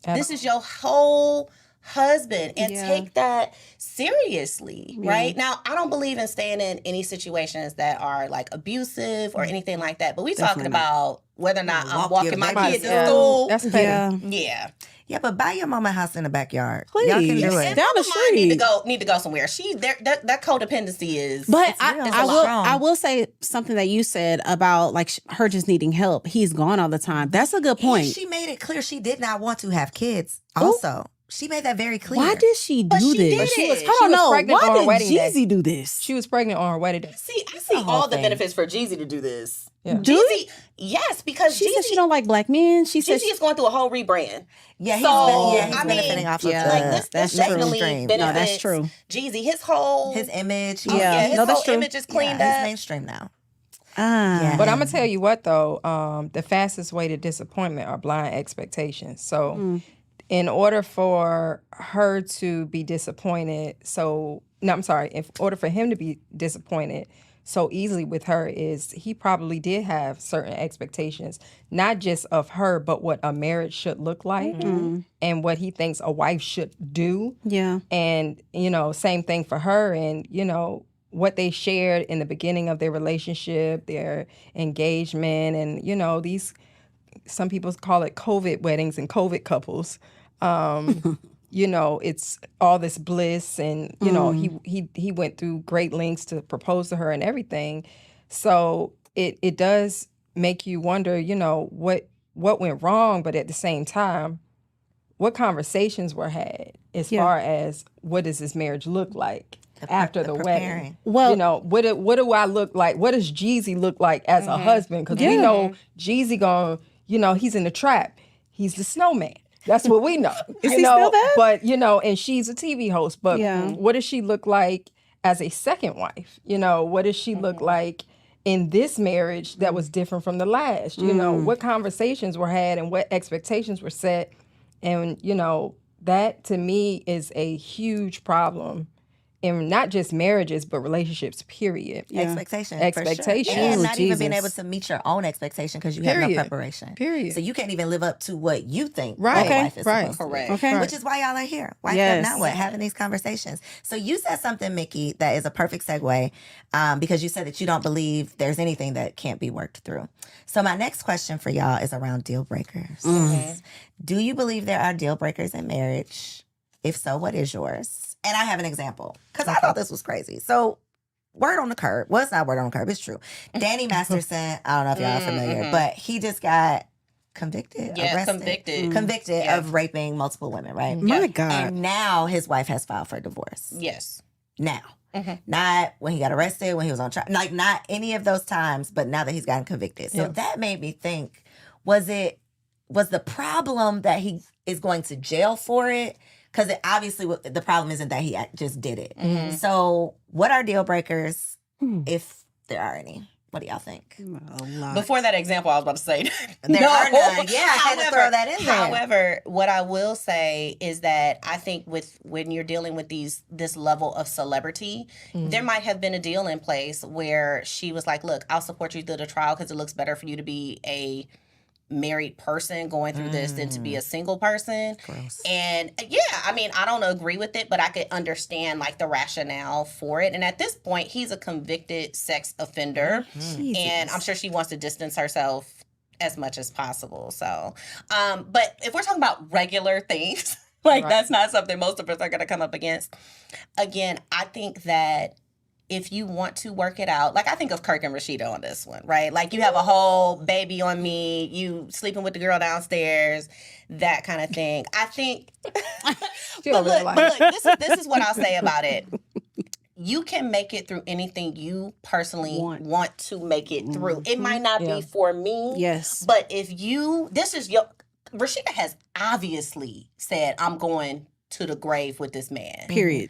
This is your whole husband, and take that seriously, right? Now, I don't believe in staying in any situations that are like abusive or anything like that, but we talking about whether or not I'm
Walk your
walking my
baby
kids to
out.
school.
That's petty.
Yeah.
Yeah.
Yeah, but buy your mama a house in the backyard.
Please.
Y'all can do
Yes.
it.
Down the
Mama mine
street.
need to go somewhere. That codependency is.
But
It's real. It's
I will
strong.
I will say something that you said about like her just needing help. He's gone all the time. That's a good point.
She made it clear she did not want to have kids. Also, she made that very clear.
Why did she do
she
this?
did
She was-
it.
I don't
she was
know.
pregnant on
Why
her
did
wedding day.
Jeezy do this?
She was pregnant on her wedding day.
See, I see
whole
all the
thing.
benefits for Jeezy to do this.
Yeah.
Jeezy, yes, because
She said she
Jeezy,
don't like black men. She said
Jeezy is going through a whole rebrand.
Yeah, he's,
So,
he's
I mean,
benefiting off
yeah,
of the,
Like this
that's
definitely
mainstream.
No,
benefits
that's true.
Jeezy. His whole
His image.
Yeah.
his
No, that's
whole
true.
image is cleaned
He's
up.
mainstream now.
Ah.
But I'm gonna tell you what though, the fastest way to disappointment are blind expectations. So, in order for her to be disappointed, in order for him to be disappointed so easily with her, is he probably did have certain expectations, not just of her, but what a marriage should look like, and what he thinks a wife should do.
Yeah.
And, same thing for her. And, what they shared in the beginning of their relationship, their engagement, and, these, some people call it COVID weddings and COVID couples. It's all this bliss, and, he went through great lengths to propose to her and everything. So it does make you wonder, what went wrong, but at the same time, what conversations were had as far as what does this marriage look like after the wedding?
preparing.
Well-
what do I look like? What does Jeezy look like as a husband? Because we know Jeezy he's in the trap. He's the snowman. That's what we know.
Is he still that?
But, and she's a TV host. But
Yeah.
what does she look like as a second wife? What does she look like in this marriage that was different from the last? What conversations were had and what expectations were set? And, that to me is a huge problem in not just marriages but relationships. Period.
Yeah.
Expectation. for sure.
Expectation.
And
Ooh,
not even being able
Jesus.
to meet your own expectation because you have no
Period.
preparation.
Period.
So you can't even live up to what you think
Right.
a wife is
Right.
supposed to do.
Correct.
Okay.
Which is why y'all are here. Wife
Yes.
Up Now What? Having these conversations. So you said something, Mickey, that is a perfect segue because you said that you don't believe there's anything that can't be worked through. So my next question for y'all is around deal breakers. Do you believe there are deal breakers in marriage? If so, what is yours? And I have an example because I thought this was crazy. So word on the curb. Well, it's not word on the curb. It's true. Danny Masterson, I don't know if y'all are familiar, but he just got convicted,
Yeah,
arrested,
convicted.
of raping multiple women, right?
My God.
And now his wife has filed for divorce.
Yes.
Now,
Mhm.
not when he got arrested, when he was on trial, like not any of those times, but now that he's gotten convicted. So
Yeah.
that made me think: was the problem that he is going to jail for it? Because obviously the problem isn't that he just did it.
Mhm.
So, what are deal breakers, if there are any? What do y'all think?
A lot.
Before that example, I was about to say
There are none. Yeah, I had to throw that in there.
However, what I will say is that I think when you're dealing with this level of celebrity, there might have been a deal in place where she was like, "Look, I'll support you through the trial because it looks better for you to be a married person going through this than to be a single person."
Gross.
And yeah, I mean, I don't agree with it, but I could understand like the rationale for it. And at this point, he's a convicted sex offender, and I'm sure she wants to distance herself as much as possible. So, but if we're talking about regular things, like
Right.
that's not something most of us are going to come up against. Again, I think that if you want to work it out, like I think of Kirk and Rashida on this one, right? Like you have a whole baby on me, you sleeping with the girl downstairs, that kind of thing. I think, but look, this is what I'll say about it. You can make it through anything you personally want to make it through. It might not
Yeah.
be for me,
Yes.
but if this is Rashida has obviously said, "I'm going to the grave with this man."
Period.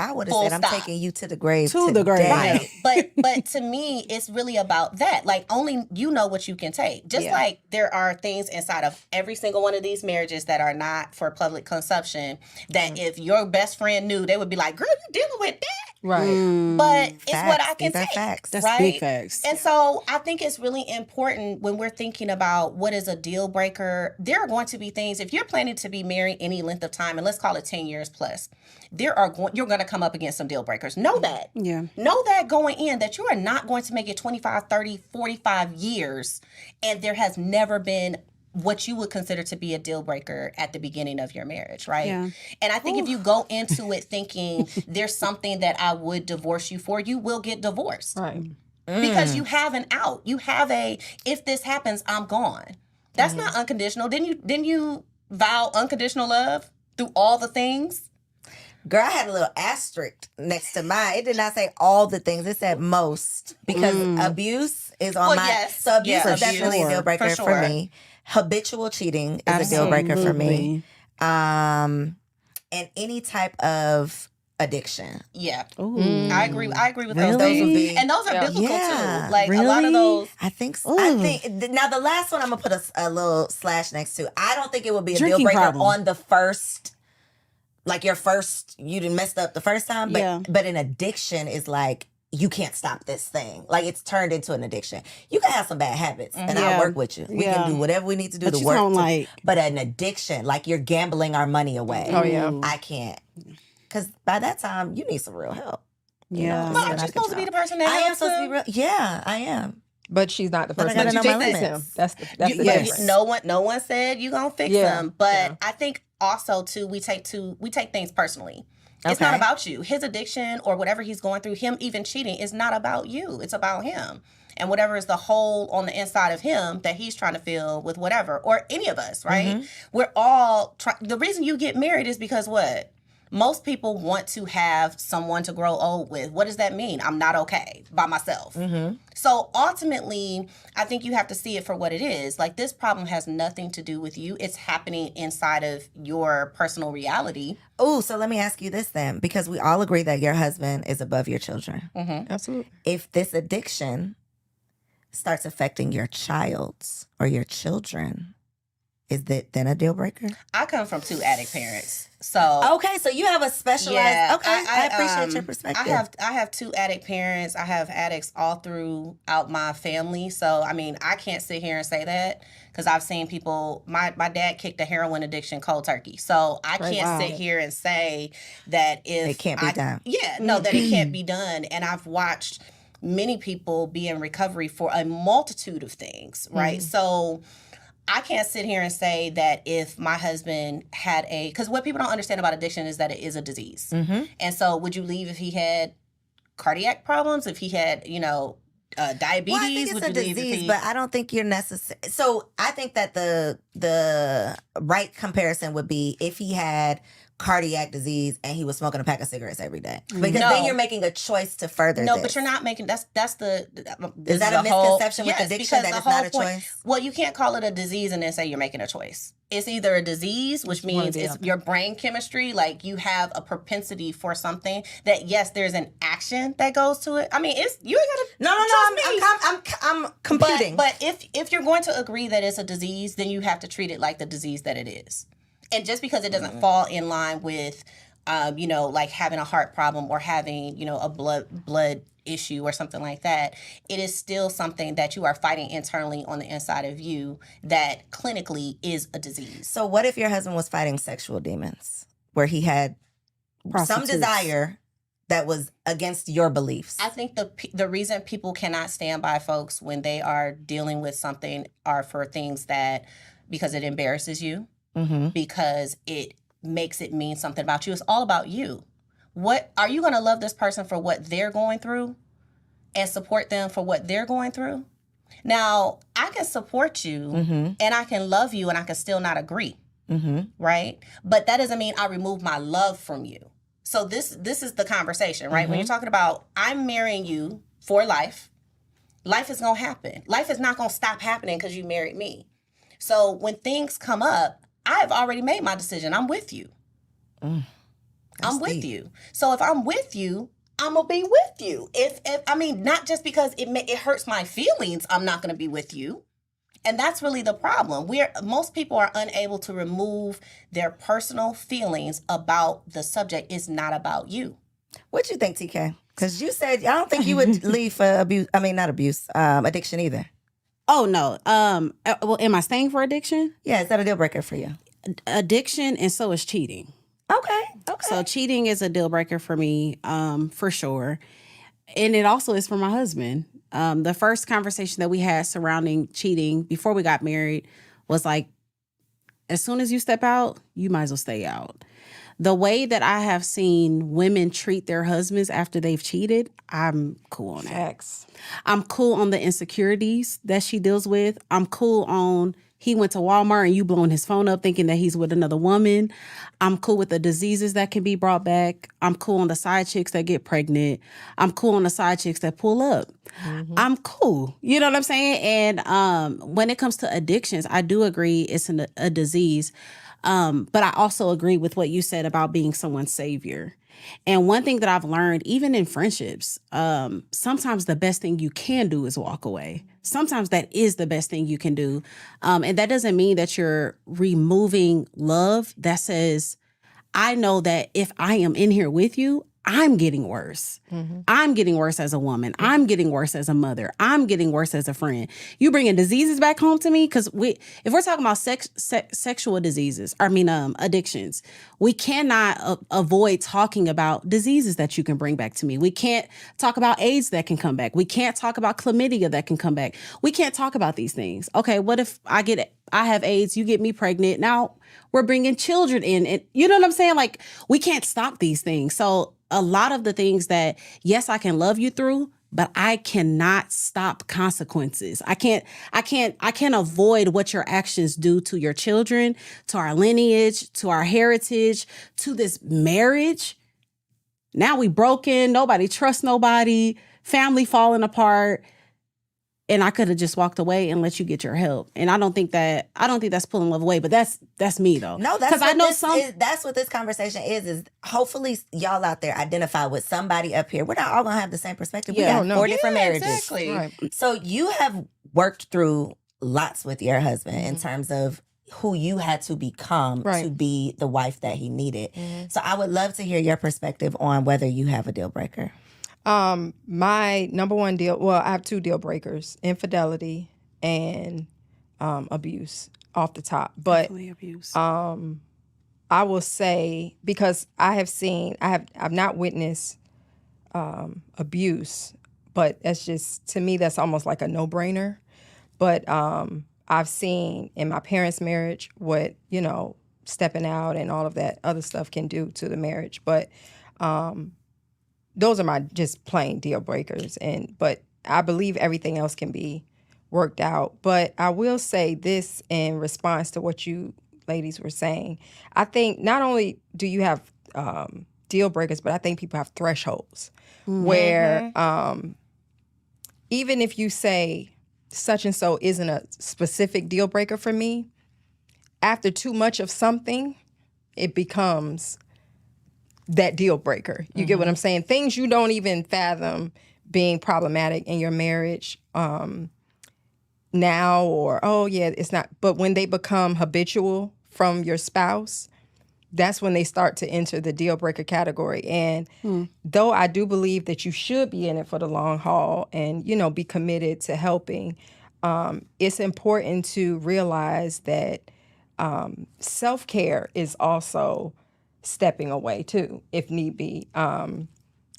I would have
Full
said, "I'm
stop.
taking you to the grave."
To the grave.
today."
Right. But to me, it's really about that. Like only you know what you can take. Just
Yeah.
like there are things inside of every single one of these marriages that are not for public consumption that if your best friend knew, they would be like, "Girl, you dealing with that?"
Right.
But it's what
Facts.
I can
These are
take.
facts.
That's
right?
big facts.
And so I think it's really important when we're thinking about what is a deal breaker. There are going to be things, if you're planning to be married any length of time, and let's call it 10 years plus, you're going to come up against some deal breakers. Know that.
Yeah.
Know that going in that you are not going to make it 25, 30, 45 years, and there has never been what you would consider to be a deal breaker at the beginning of your marriage, right?
Yeah.
And I think if you go into it thinking there's something that I would divorce you for, you will get divorced.
Right.
Because you have an out. You have if this happens, I'm gone. That's not unconditional. Didn't you vow unconditional love through all the things?
Girl, I had a little asterisk next to mine. It did not say all the things. It said most because abuse is on
Well,
my.
yes.
So abuse
Yeah,
is definitely a
sure.
deal breaker
For
for
sure.
me. Habitual cheating is a deal breaker for me. And any type of addiction.
Yeah.
Ooh.
I agree with
Really?
those
Those would be.
And those are
Yeah.
biblical
Yeah.
too. Like a lot of
Really?
those.
I think so.
Ooh.
I think now the last one I'm gonna put a little slash next to. I don't think it would be a deal
Drinking
breaker
problem.
on the first, like your first. You didn't messed up the first time, but
Yeah.
but an addiction is like you can't stop this thing. Like it's turned into an addiction. You can have some bad habits, and
Yeah.
I'll work with you. We
Yeah.
can do whatever we need to do
But
to
you
work.
don't
to-
like.
but an addiction, like you're gambling our money away.
Oh, yeah.
Ooh.
I can't, because by that time you need some real help. You know,
Yeah.
it's
But
not
aren't you
out of
supposed to be the
control.
person that
I am
helps
supposed to be
them?
real. Yeah, I am.
But she's not the
But I
person
gotta
that
know my
fixes him.
limits.
That's the
You-
difference.
Yes.
No one said you gonna fix
Yeah,
them, but
yeah.
I think also too we take things personally. It's not
Okay.
about you. His addiction or whatever he's going through, him even cheating, is not about you. It's about him. And whatever is the hole on the inside of him that he's trying to fill with whatever, or any of us, right? We're all the reason you get married is because what? Most people want to have someone to grow old with. What does that mean? I'm not okay by myself. So ultimately, I think you have to see it for what it is. Like this problem has nothing to do with you. It's happening inside of your personal reality.
Oh, so let me ask you this then, because we all agree that your husband is above your children.
Absolutely.
If this addiction starts affecting your child or your children, is that then a deal breaker?
I come from 2 addict parents. So
Okay, so you have a specialized.
yeah,
Okay, I appreciate your perspective.
I have 2 addict parents. I have addicts all throughout my family. So I mean, I can't sit here and say that because I've seen people. My dad kicked a heroin addiction cold turkey. So I
Right,
can't
wow.
sit here and say that if
It can't be done.
Yeah, no, that it can't be done. And I've watched many people be in recovery for a multitude of things, right? So I can't sit here and say that if my husband had because what people don't understand about addiction is that it is a disease. And so would you leave if he had cardiac problems, if he had, diabetes?
Well, I think it's
would
a
you leave if
disease,
he...
but I don't think you're necessary. So I think that the right comparison would be if he had cardiac disease and he was smoking a pack of cigarettes every day, because
No.
then you're making a choice to further.
No,
this.
but you're not making is
that a misconception with addiction that it's not a choice?
Well, you can't call it a disease and then say you're making a choice. It's either a disease, which
one or
means
the
it's
other.
your brain chemistry, like you have a propensity for something that, yes, there's an action that goes to it. I mean, you ain't gotta
I'm computing.
But if you're going to agree that it's a disease, then you have to treat it like the disease that it is. And just because it doesn't fall in line with like having a heart problem or having, a blood issue or something like that, it is still something that you are fighting internally on the inside of you that clinically is a disease.
So what if your husband was fighting sexual demons, where he had some
Prostitutes.
desire that was against your beliefs?
I think the reason people cannot stand by folks when they are dealing with something are for things because it embarrasses you, because it makes it mean something about you. It's all about you. What are you going to love this person for what they're going through and support them for what they're going through? Now, I can support you and I can love you and I can still not agree, right? But that doesn't mean I remove my love from you. So this is the conversation, right? When you're talking about I'm marrying you for life, life is going to happen. Life is not going to stop happening because you married me. So when things come up, I have already made my decision. I'm with you. I'm with you. So if I'm with you, I'm gonna be with you. If I mean, not just because it hurts my feelings, I'm not gonna be with you. And that's really the problem. Most people are unable to remove their personal feelings about the subject. It's not about you.
What you think, TK? Because you said I don't think you would leave for abuse. I mean, not abuse, addiction either.
Oh no. Well, am I staying for addiction?
Yeah, is that a deal breaker for you?
Addiction, and so is cheating.
Okay.
So cheating is a deal breaker for me, for sure. And it also is for my husband. The first conversation that we had surrounding cheating before we got married was like, as soon as you step out, you might as well stay out. The way that I have seen women treat their husbands after they've cheated, I'm cool on that.
Facts.
I'm cool on the insecurities that she deals with. I'm cool on he went to Walmart and you blowing his phone up thinking that he's with another woman. I'm cool with the diseases that can be brought back. I'm cool on the side chicks that get pregnant. I'm cool on the side chicks that pull up. I'm cool. You know what I'm saying? And when it comes to addictions, I do agree it's a disease. But I also agree with what you said about being someone's savior. And one thing that I've learned, even in friendships, sometimes the best thing you can do is walk away. Sometimes that is the best thing you can do. And that doesn't mean that you're removing love. That says, I know that if I am in here with you, I'm getting worse. I'm getting worse as a woman. I'm getting worse as a mother. I'm getting worse as a friend. You bringing diseases back home to me? Because if we're talking about sexual diseases, addictions, we cannot avoid talking about diseases that you can bring back to me. We can't talk about AIDS that can come back. We can't talk about chlamydia that can come back. We can't talk about these things. Okay, what if I have AIDS, you get me pregnant. Now we're bringing children in. And you know what I'm saying? Like, we can't stop these things. So a lot of the things that, yes, I can love you through, but I cannot stop consequences. I can't avoid what your actions do to your children, to our lineage, to our heritage, to this marriage. Now we broken, nobody trusts nobody, family falling apart. And I could have just walked away and let you get your help. And I don't think that's pulling love away, but that's me though.
No, that's what that's what this conversation is hopefully y'all out there identify with somebody up here. We're not all gonna have the same perspective. We got 4 different marriages.
Exactly.
Right.
So you have worked through lots with your husband in terms of who you had to become
Right.
to be the wife that he needed. So I would love to hear your perspective on whether you have a deal breaker.
My number one deal, well, I have 2 deal breakers: infidelity and abuse off the top. But
Definitely abuse.
I will say, because I've not witnessed abuse, but that's just, to me, that's almost like a no-brainer. But I've seen in my parents' marriage what, stepping out and all of that other stuff can do to the marriage. But those are my just plain deal breakers. But I believe everything else can be worked out. But I will say this in response to what you ladies were saying. I think not only do you have deal breakers, but I think people have thresholds where even if you say such and so isn't a specific deal breaker for me, after too much of something, it becomes that deal breaker. You get what I'm saying? Things you don't even fathom being problematic in your marriage now, or, oh yeah, it's not. But when they become habitual from your spouse, that's when they start to enter the deal breaker category. And though I do believe that you should be in it for the long haul and, be committed to helping, it's important to realize that self-care is also stepping away too, if need be.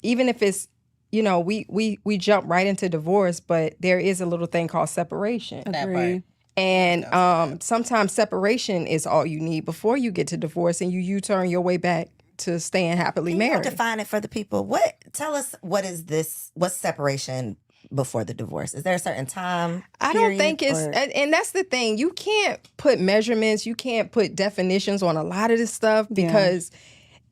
Even if it's, we jump right into divorce, but there is a little thing called separation.
That part.
And sometimes separation is all you need before you get to divorce, and you U-turn your way back to staying happily
Can you
married.
define it for the people? Tell us, what is this? What's separation before the divorce? Is there a certain time?
I don't
period,
think it's,
or-
and that's the thing. You can't put measurements, you can't put definitions on a lot of this stuff because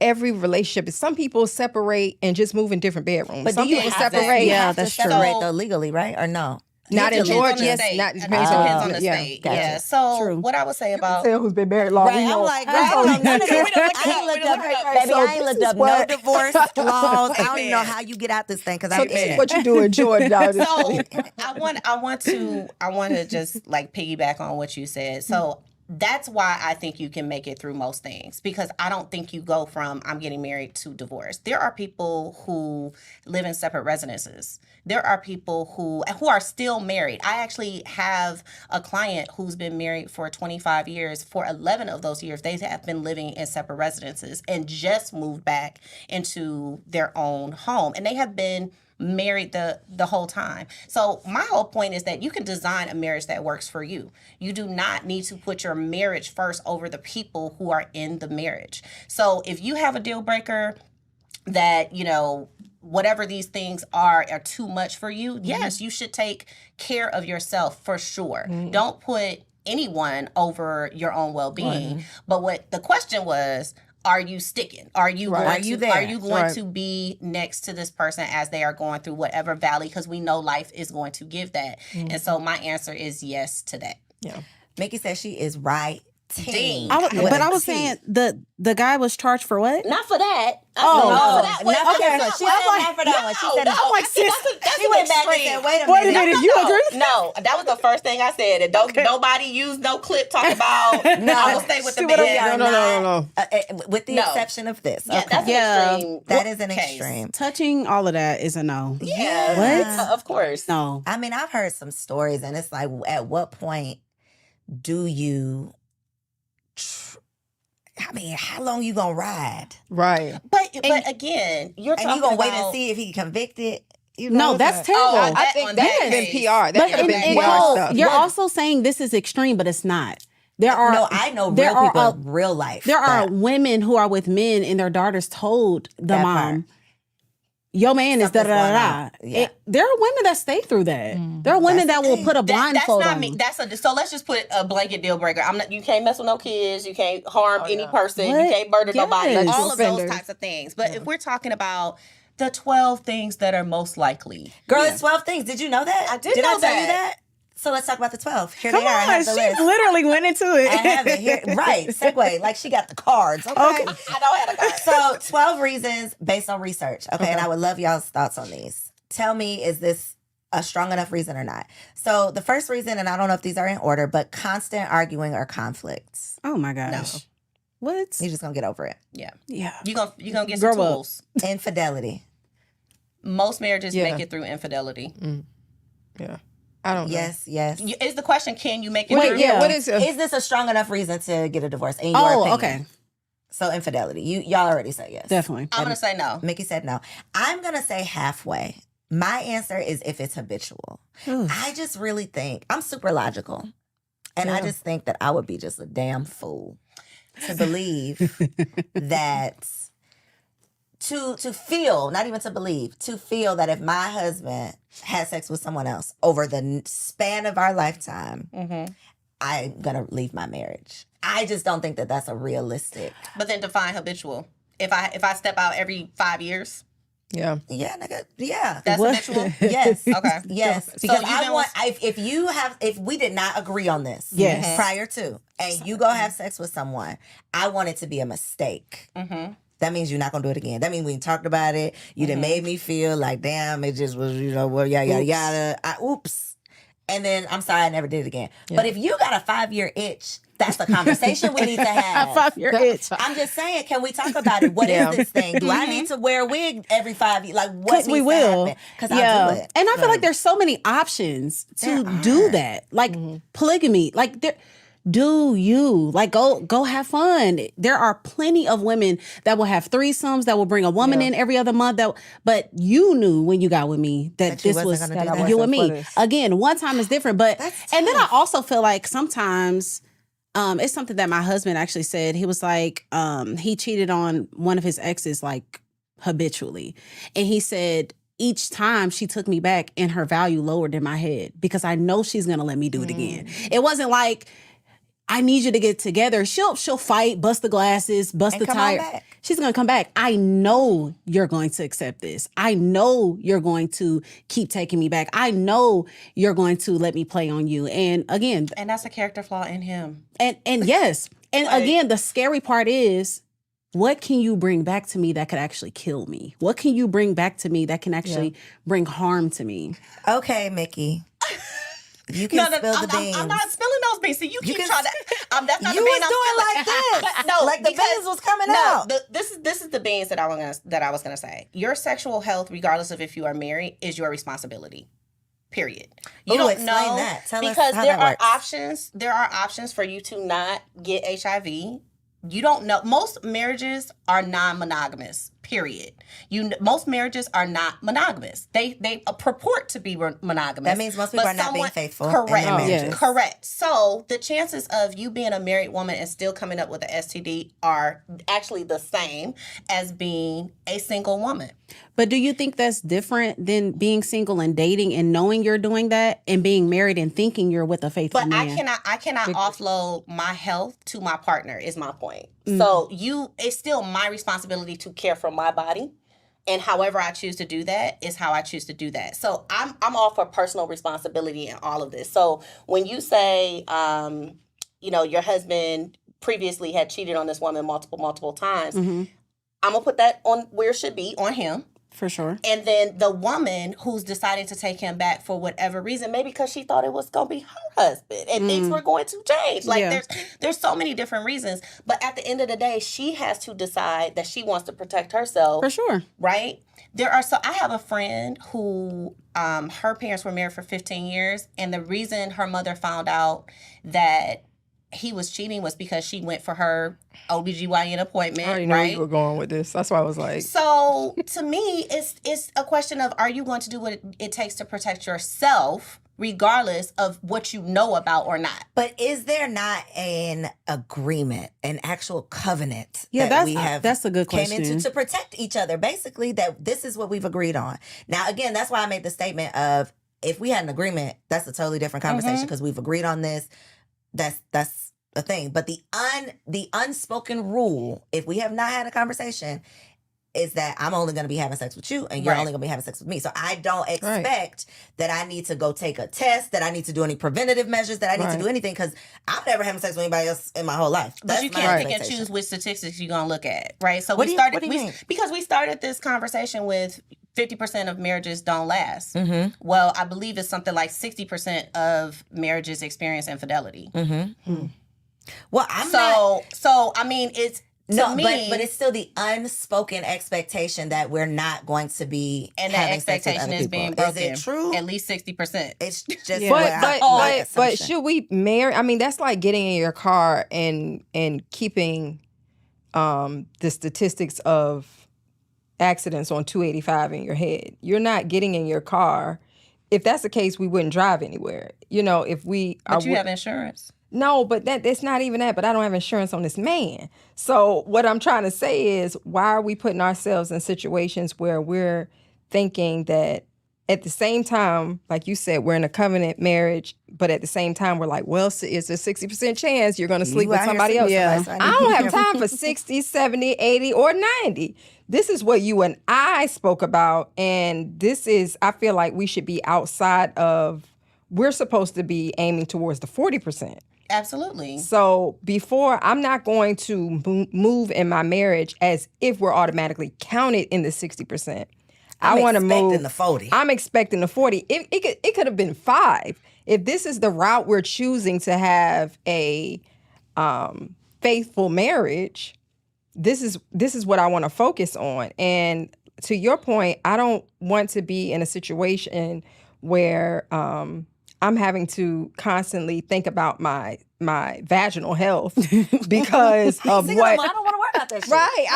every relationship is, some people separate and just move in different bedrooms.
But
Some
do you
people
have to,
separate.
you
Yeah,
have to
that's true.
separate though legally, right? Or no?
Not in
Depends on
Georgia.
the
Yes,
state.
not
It
depends
depends on
on
the
yeah.
state.
Gotcha.
Yeah. So
True.
what I would say about
Tell who's been married long.
Right,
we
I'm
know.
like, girl, I don't know none of this. I ain't looked up, baby, I ain't looked up no divorce laws. I don't even know how you get out this thing because I'm
So
in
this is
it.
what you do in Georgia. y'all.
So I want to just like piggyback on what you said. So that's why I think you can make it through most things, because I don't think you go from I'm getting married to divorce. There are people who live in separate residences. There are people who are still married. I actually have a client who's been married for 25 years. For 11 of those years, they have been living in separate residences and just moved back into their own home. And they have been married the whole time. So my whole point is that you can design a marriage that works for you. You do not need to put your marriage first over the people who are in the marriage. So if you have a deal breaker that, whatever these things are too much for you, yes, you should take care of yourself for sure. Don't put anyone over your own well-being. But what the question was, are you sticking? Are you going
Are you
to,
there?
Are you going
Right.
to be next to this person as they are going through whatever valley? Because we know life is going to give that. And so my answer is yes to that.
Mickey says she is right.
Ding.
But I was saying the guy was charged for what?
Not for that.
Oh,
not for that one.
Not for
Okay.
this one. She said not for that one. She said
no,
like,
I think that's
she went back and said, wait a
Wait a
minute.
minute, you agree?
No, that was the first thing I said. And don't nobody use no clip talk about.
No.
I will stay with the
See what I'm-
man.
No.
With the
No.
exception of this.
Yeah,
Okay.
that's an
Yeah.
extreme.
That is an
case.
extreme.
Touching all of that is a no.
Yeah.
What?
Of course.
No.
I mean, I've heard some stories, and it's like, at what point do you? I mean, how long you gonna ride?
Right.
But again, you're
And
talking
you gonna wait
about-
and see if he convicted? You
No,
know,
that's
it's
terrible.
Oh,
I think
on
that
that
could have been
case.
PR. That
But
could have been PR
well,
stuff.
you're also saying this is extreme, but it's not. There are
No, I know
there
real
are
people
a-
in real life.
There are
that-
women who are with men and their daughters told the
That
mom,
part.
"Your man is da
Something's
da
going
da."
on. Yeah.
There are women that stay through that. There are women
That's
that
the
will
thing.
put a
That's
blindfold
not
on.
me. So let's just put a blanket deal breaker. I'm not. You can't mess with no kids. You can't harm any person.
What?
You can't murder nobody.
Yes.
All of those
Offenders.
types of things. But if we're talking about the 12 things that are most likely,
Girl, it's 12 things. Did you know that?
I did
I
know
tell you
that.
that? So let's talk about the 12. Here
Come
they are. I
on,
have the
she
list.
literally went into it.
I have it here. Right. Segue. Like she got the cards. Okay.
I don't have a card.
So 12 reasons based on research. Okay. And I would love y'all's thoughts on these. Tell me, is this a strong enough reason or not. So the first reason, and I don't know if these are in order, but constant arguing or conflicts.
Oh my gosh. What?
You're just gonna get over it.
Yeah.
Yeah.
You gonna get some
Grow up.
tools.
Infidelity.
Most marriages
Yeah.
make it through infidelity.
Yeah. I don't know.
Yes, yes.
Is the question, can you make it
Wait,
through?
yeah.
What is
Is this a strong enough reason to get a divorce? In your opinion?
Okay.
So infidelity. Y'all already said yes.
Definitely.
I'm gonna say no.
Mickey said no. I'm gonna say halfway. My answer is if it's habitual.
Ooh.
I just really think I'm super logical. And I
Yeah.
just think that I would be just a damn fool to believe that to feel, not even to believe, to feel that if my husband had sex with someone else over the span of our lifetime,
Mm-hmm.
I'm gonna leave my marriage. I just don't think that that's a realistic.
But then define habitual. If I step out every 5 years,
Yeah.
Yeah, nigga. Yeah.
that's
What?
habitual.
Yes.
Okay.
Yes.
So
Because
you've
I
been
want
with-
if we did not agree on this
Yes.
prior to, and you go have sex with someone, I want it to be a mistake.
Mm-hmm.
That means you're not gonna do it again. That means we talked about it. You done made me feel like, damn, it just was, well, yada yada yada. Oops. And then I'm sorry, I never did it again. But if you got a 5-year itch, that's a conversation we need to have.
5-year itch.
I'm just saying, can we talk about it? What is this thing? Do I need to wear a wig every 5 years? Like, what
Because
needs
we
to
will.
happen? Because I'll do it.
And I feel like there's so many options to do that. Like polygamy. Like do you like go have fun? There are plenty of women that will have threesomes, that will bring a woman in every other month. But you knew when you got with me that
That you
this
wasn't
was
gonna do that.
you and
Wasn't for
me.
this.
Again, one time is different. But
That's
and then I
tough.
also feel like sometimes it's something that my husband actually said. He was like, he cheated on one of his exes like habitually. And he said, each time she took me back and her value lowered in my head because I know she's gonna let me do it again. It wasn't like, I need you to get together. She'll fight, bust the glasses, bust
And
the
come on
tire.
back.
She's gonna come back. I know you're going to accept this. I know you're going to keep taking me back. I know you're going to let me play on you. And again,
And that's a character flaw in him.
and yes. And again, the scary part is, what can you bring back to me that could actually kill me? What can you bring back to me that can actually bring harm to me?
Okay, Mickey. You can spill the beans.
I'm not spilling those beans. See, you keep
can-
trying to. That's not
You
the bean
was
I'm
doing
spilling.
like this.
No,
Like the
because-
beans was coming
no,
out.
This is the beans that I was gonna say. Your sexual health, regardless of if you are married, is your responsibility. Period. You
Ooh,
don't
explain
know
that. Tell us
because
how
there
that
are
works.
options. There are options for you to not get HIV. You don't know. Most marriages are non-monogamous. Period. Most marriages are not monogamous. They purport to be monogamous.
That means most people
but
are not being
someone-
faithful in their
Correct.
marriages.
Correct. So the chances of you being a married woman and still coming up with an STD are actually the same as being a single woman.
But do you think that's different than being single and dating and knowing you're doing that and being married and thinking you're with a faithful
But
man?
I cannot offload my health to my partner is my point. So it's still my responsibility to care for my body. And however I choose to do that is how I choose to do that. So I'm all for personal responsibility in all of this. So when you say, your husband previously had cheated on this woman multiple times, I'm gonna put that on where it should be, on him.
For sure.
And then the woman who's deciding to take him back for whatever reason, maybe because she thought it was gonna be her husband and things were going to change. Like
Yeah.
there's so many different reasons. But at the end of the day, she has to decide that she wants to protect herself.
For sure.
Right? I have a friend who her parents were married for 15 years, and the reason her mother found out that he was cheating was because she went for her OBGYN appointment.
I already know where
right?
you were going with this. That's why I was like,
So to me, it's a question of, are you going to do what it takes to protect yourself, regardless of what you know about or not?
But is there not an agreement, an actual covenant
Yeah,
that we have
that's a good
came
question.
into to protect each other? Basically, that this is what we've agreed on. Now, again, that's why I made the statement of, if we had an agreement, that's a totally different conversation because we've agreed on this. That's a thing. But the unspoken rule, if we have not had a conversation, is that I'm only going to be having sex with you and you're
Right.
only going to be having sex with me. So I don't expect that I need to go take a test, that I need to do any preventative measures, that I need to do anything, because I'm never having sex with anybody else in my whole life.
But you
my
can't pick and
expectation.
choose which statistics you're gonna look at, right? So
What
we
do you
started
mean?
because we started this conversation with 50% of marriages don't last. Well, I believe it's something like 60% of marriages experience infidelity.
Well, I'm not.
So I mean, it's
No,
to me,
but it's still the unspoken expectation that we're not going to be
and that
having sex with
expectation
other
is
people.
being broken.
Is it true?
At least 60%.
It's just
Yeah.
what my
But
assumption.
should we marry? I mean, that's like getting in your car and keeping the statistics of accidents on 285 in your head. You're not getting in your car. If that's the case, we wouldn't drive anywhere. You know, if we
But you have insurance.
No, but it's not even that. But I don't have insurance on this man. So what I'm trying to say is, why are we putting ourselves in situations where we're thinking that at the same time, like you said, we're in a covenant marriage, but at the same time, we're like, well, it's a 60% chance you're going to sleep
You
with
out here
somebody
sleeping
else.
with somebody, so
I
need to
don't
be
have
careful.
time for 60, 70, 80, or 90. This is what you and I spoke about. And this is, I feel like we should be outside of, we're supposed to be aiming towards the 40%.
Absolutely.
So before, I'm not going to move in my marriage as if we're automatically counted in the 60%. I want to move.
expecting the 40.
I'm expecting the 40. It could have been 5. If this is the route we're choosing to have a faithful marriage, this is what I want to focus on. And to your point, I don't want to be in a situation where I'm having to constantly think about my vaginal health because of
Single
what.
mom, I don't want to worry about that shit.
Right.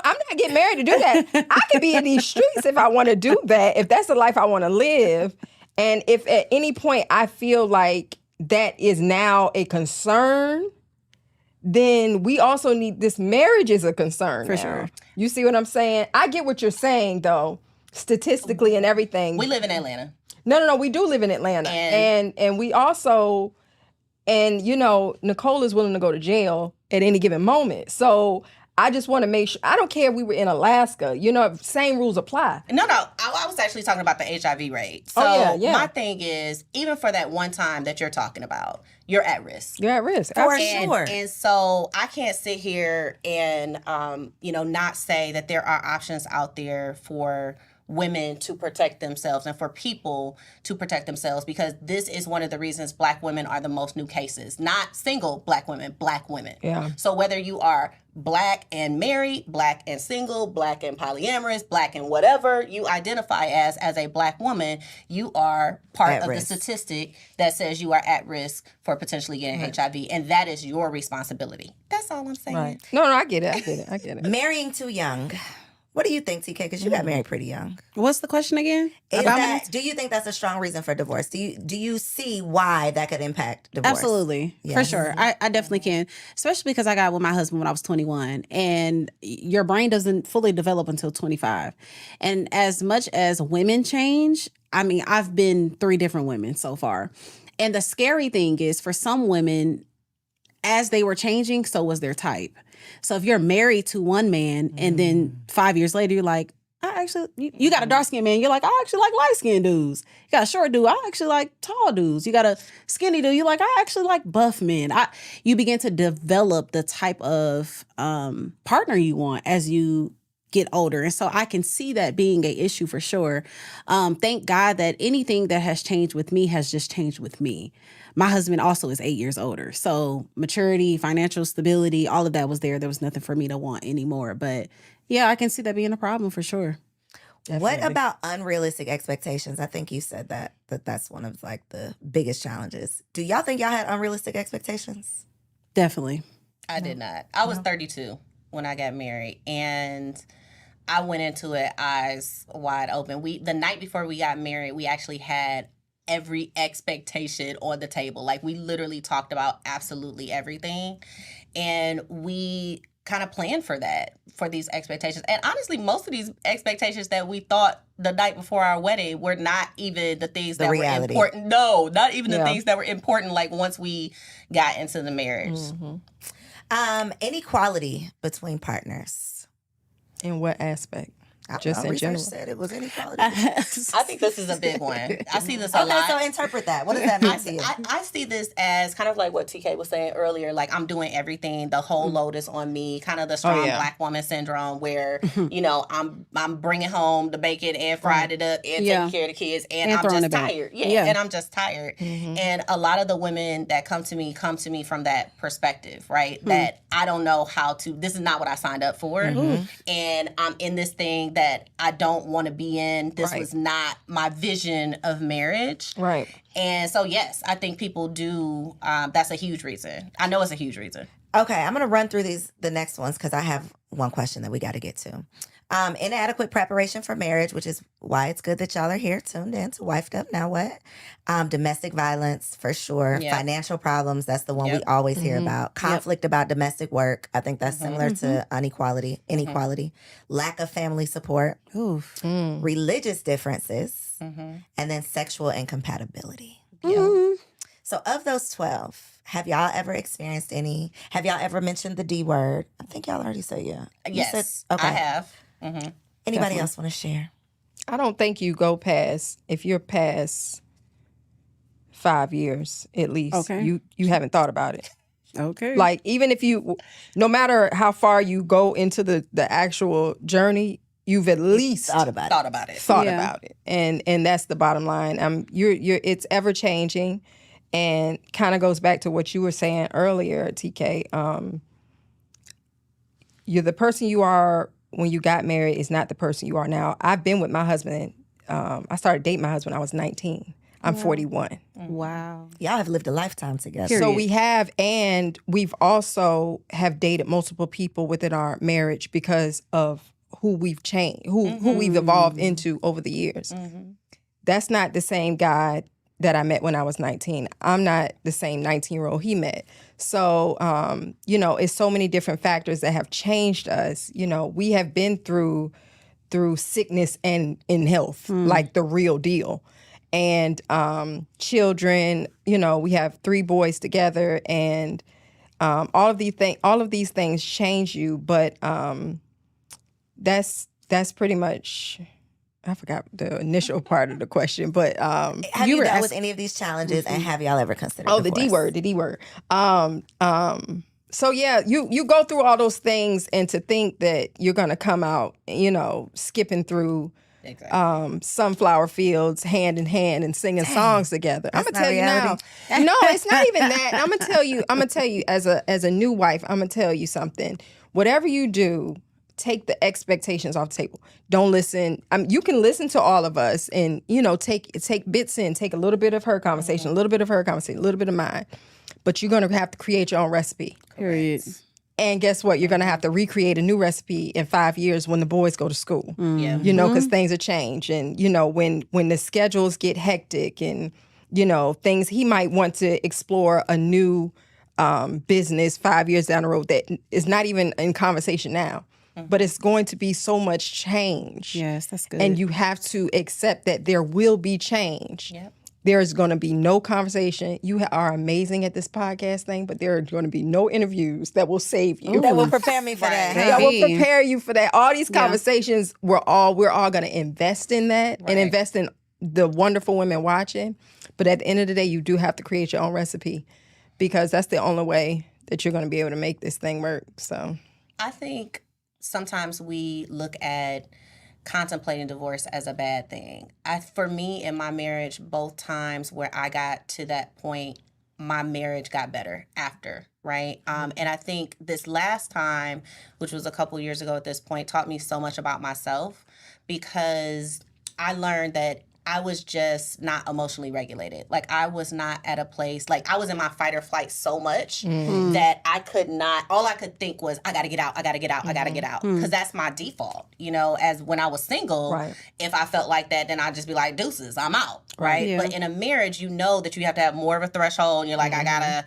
I'm not getting married to do that. I could be in these streets if I want to do that, if that's the life I want to live. And if at any point I feel like that is now a concern, then we also need, this marriage is a concern
For
now.
sure.
You see what I'm saying? I get what you're saying though, statistically and everything.
We live in Atlanta.
No, we do live in Atlanta. And we also, and you know, Nicole is willing to go to jail at any given moment. So I just want to make sure, I don't care if we were in Alaska, you know, same rules apply.
No, I was actually talking about the HIV rate. So
yeah.
my thing is, even for that one time that you're talking about, you're at risk.
You're at risk.
For
Absolutely.
sure.
And so I can't sit here and, not say that there are options out there for women to protect themselves and for people to protect themselves, because this is one of the reasons Black women are the most new cases. Not single Black women, Black women.
Yeah.
So whether you are Black and married, Black and single, Black and polyamorous, Black and whatever you identify as a Black woman, you are part
At
of
risk.
the statistic that says you are at risk for potentially getting HIV, and that is your responsibility. That's all I'm saying.
Right. No, I get it.
Marrying too young. What do you think, TK? Because you got married pretty young.
What's the question again?
Do you think that's a strong reason for divorce? Do you see why that could impact divorce?
Absolutely. For
Yes.
sure. I definitely can. Especially because I got with my husband when I was 21, and your brain doesn't fully develop until 25. And as much as women change, I mean, I've been 3 different women so far. And the scary thing is, for some women, as they were changing, so was their type. So if you're married to one man and then 5 years later, you're like, you got a dark skinned man, you're like, I actually like light skinned dudes. You got a short dude, I actually like tall dudes. You got a skinny dude, you're like, I actually like buff men. You begin to develop the type of partner you want as you get older. And so I can see that being an issue for sure. Thank God that anything that has changed with me has just changed with me. My husband also is 8 years older. So maturity, financial stability, all of that was there. There was nothing for me to want anymore. But yeah, I can see that being a problem for sure.
What about unrealistic expectations? I think you said that's one of like the biggest challenges. Do y'all think y'all had unrealistic expectations?
Definitely.
I did not. I was 32 when I got married, and I went into it eyes wide open. The night before we got married, we actually had every expectation on the table. Like, we literally talked about absolutely everything, and we kind of planned for these expectations. And honestly, most of these expectations that we thought the night before our wedding were not even the things that
reality.
were important. No, not even the
Yeah.
things that were important, like once we got into the marriage.
Inequality between partners.
In what aspect?
I don't
Just
know,
in
research
general.
said it was inequality.
I think this is a big one. I see this a
Okay,
lot.
so interpret that. What does that mean to you?
I see this as kind of like what TK was saying earlier. Like, I'm doing everything. The whole load is on me. Kind of the strong
yeah.
black woman syndrome, where I'm bringing home the bacon and fried it up and
Yeah.
taking care of the kids, and
And
I'm
throwing
just
it back.
tired. Yeah,
Yeah.
and I'm just tired. And a lot of the women that come to me from that perspective, right? That I don't know how to. This is not what I signed up for, and I'm in this thing that I don't want to be in. This
Right.
was not my vision of marriage.
Right.
And so, yes, I think people do. That's a huge reason. I know it's a huge reason.
Okay, I'm gonna run through the next ones because I have one question that we got to get to. Inadequate preparation for marriage, which is why it's good that y'all are here, tuned in to Wifed Up. Now what? Domestic violence for sure.
Yep.
Financial problems. That's the one we
Yep.
always hear about. Conflict about domestic work. I think that's similar to inequality. Lack of family support.
Oof.
Religious differences, and then sexual incompatibility. So, of those 12, have y'all ever experienced any? Have y'all ever mentioned the D word? I think y'all already said yeah. You
Yes,
said- okay.
I have.
Anybody else want to share?
I don't think you go past, if you're past 5 years at least,
Okay.
you haven't thought about it.
Okay.
Like, even if no matter how far you go into the actual journey, you've at least
Thought about it.
Thought about it.
thought
Yeah.
about it, and that's the bottom line. You're it's ever changing, and kind of goes back to what you were saying earlier, TK. You're the person you are when you got married is not the person you are now. I've been with my husband. I started dating my husband when I was 19. I'm 41.
wow.
Y'all have lived a lifetime together.
Period.
So we have, and we've also have dated multiple people within our marriage because of who we've changed, who we've evolved into over the years. That's not the same guy that I met when I was 19. I'm not the same 19-year-old he met. So, it's so many different factors that have changed us. We have been through sickness and in health, like the real deal. And children, we have 3 boys together, and all of these things change you. But that's pretty much. I forgot the initial part of the question, but
have you dealt with any of these challenges, and have y'all ever considered?
the D
divorce?
word. So yeah, you go through all those things, and to think that you're gonna come out, skipping through sunflower fields hand in hand and singing songs together. I'm gonna
not
tell you now.
reality.
No, it's not even that. I'm gonna tell you as a new wife, I'm gonna tell you something. Whatever you do, take the expectations off the table. Don't listen. You can listen to all of us and, take bits in, take a little bit of her conversation, a little bit of her conversation, a little bit of mine. But you're going to have to create your own recipe.
Period.
And guess what? You're going to have to recreate a new recipe in 5 years when the boys go to school.
Yeah.
Because things have changed. And, when the schedules get hectic and, things, he might want to explore a new business 5 years down the road that is not even in conversation now. But it's going to be so much change.
Yes, that's good.
And you have to accept that there will be change.
Yep.
There's going to be no conversation. You are amazing at this podcast thing, but there are going to be no interviews that will save you.
That will prepare me for that.
That will
Maybe.
prepare you for that. All these conversations, we're all going to invest in that and invest in the wonderful women watching. But at the end of the day, you do have to create your own recipe, because that's the only way that you're going to be able to make this thing work. So
I think sometimes we look at contemplating divorce as a bad thing. For me, in my marriage, both times where I got to that point, my marriage got better after, right? And I think this last time, which was a couple years ago at this point, taught me so much about myself, because I learned that I was just not emotionally regulated. Like, I was not at a place, like, I was in my fight or flight so much that I could not, all I could think was, I gotta get out, I gotta get out, I gotta get out. Because that's my default, as when I was single,
Right.
if I felt like that, then I'd just be like, deuces, I'm out, right?
Yeah.
But in a marriage, you know that you have to have more of a threshold, and you're like, I gotta,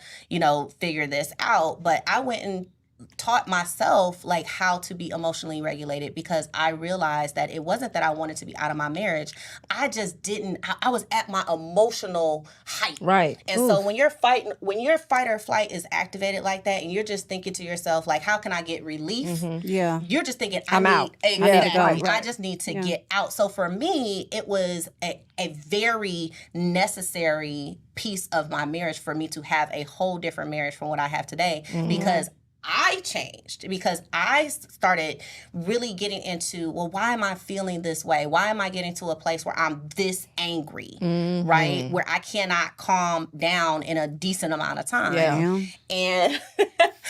figure this out. But I went taught myself like how to be emotionally regulated, because I realized that it wasn't that I wanted to be out of my marriage. I just didn't. I was at my emotional height.
Right.
And so when your fight or flight is activated like that, and you're just thinking to yourself like, how can I get relief?
Yeah.
You're just thinking,
I'm out.
I need
Yeah,
to go.
right.
I just need to get out. So for me, it was a very necessary piece of my marriage for me to have a whole different marriage from what I have today, because I changed, because I started really getting into, well, why am I feeling this way? Why am I getting to a place where I'm this angry, right? Where I cannot calm down in a decent amount of time.
Yeah.
And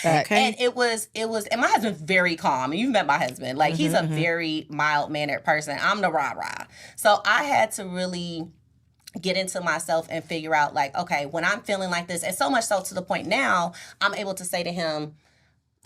and it was, and my husband's very calm. You've met my husband. Like, he's a very mild-mannered person. I'm the rah-rah. So I had to really get into myself and figure out, like, okay, when I'm feeling like this, and so much so to the point now, I'm able to say to him,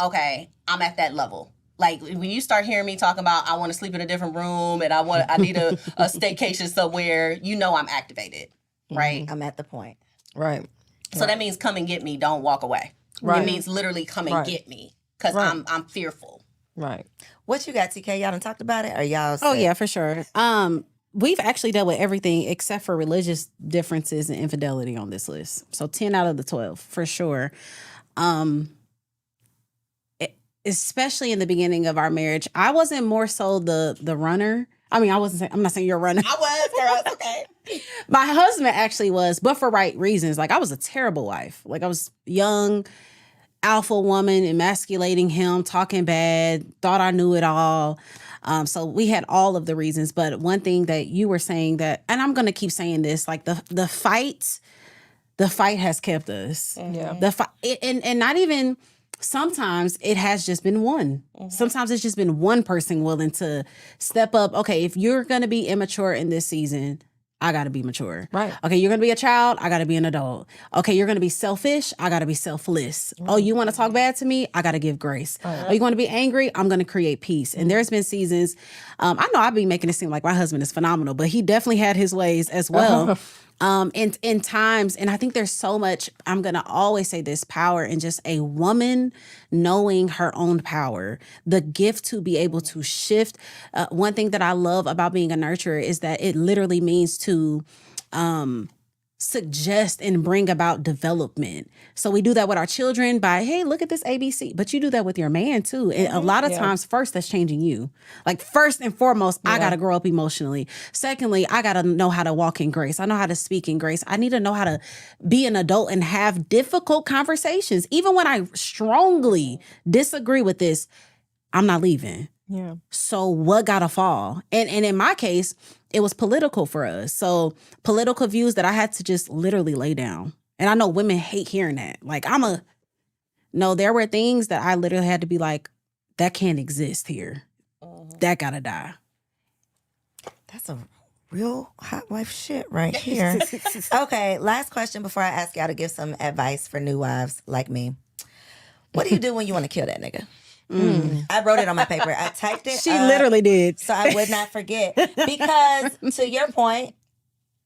okay, I'm at that level. Like, when you start hearing me talking about I want to sleep in a different room and I need a staycation somewhere, you know I'm activated, right?
I'm at the point.
Right.
So that means come and get me, don't walk away.
Right.
It means literally come and get me, because I'm fearful.
Right.
What you got, TK? Y'all done talked about it? Or y'all
Oh
said-
yeah, for sure. We've actually dealt with everything except for religious differences and infidelity on this list. So 10 out of the 12 for sure. Especially in the beginning of our marriage, I wasn't more so the runner. I mean, I'm not saying you're a runner.
I was, girl. It's okay.
My husband actually was, but for right reasons. Like, I was a terrible wife. Like, I was young, alpha woman, emasculating him, talking bad, thought I knew it all. So we had all of the reasons. But one thing that you were saying that, and I'm going to keep saying this, like the fight has kept us.
Yeah.
The fight, and not even. Sometimes it has just been one. Sometimes it's just been one person willing to step up. Okay, if you're going to be immature in this season, I got to be mature.
Right.
Okay, you're going to be a child, I got to be an adult. Okay, you're going to be selfish, I got to be selfless. Oh, you want to talk bad to me? I got to give grace. Oh, you want to be angry? I'm going to create peace. And there's been seasons, I know I've been making it seem like my husband is phenomenal, but he definitely had his ways as well. In times, and I think there's so much, I'm going to always say this, power in just a woman knowing her own power, the gift to be able to shift. One thing that I love about being a nurturer is that it literally means to suggest and bring about development. So we do that with our children by, hey, look at this ABC, but you do that with your man too. And a lot of times, first, that's changing you. Like, first and foremost, I got to grow up emotionally. Secondly, I got to know how to walk in grace. I know how to speak in grace. I need to know how to be an adult and have difficult conversations. Even when I strongly disagree with this, I'm not leaving.
Yeah.
So what gotta fall? And in my case, it was political for us. So political views that I had to just literally lay down. And I know women hate hearing that. Like, no, there were things that I literally had to be like, that can't exist here. That gotta die.
That's a real hot wife shit right here. Okay, last question before I ask y'all to give some advice for new wives like me. What do you do when you want to kill that nigga? I wrote it on my paper. I typed it.
She literally did.
So I would not forget. Because to your point,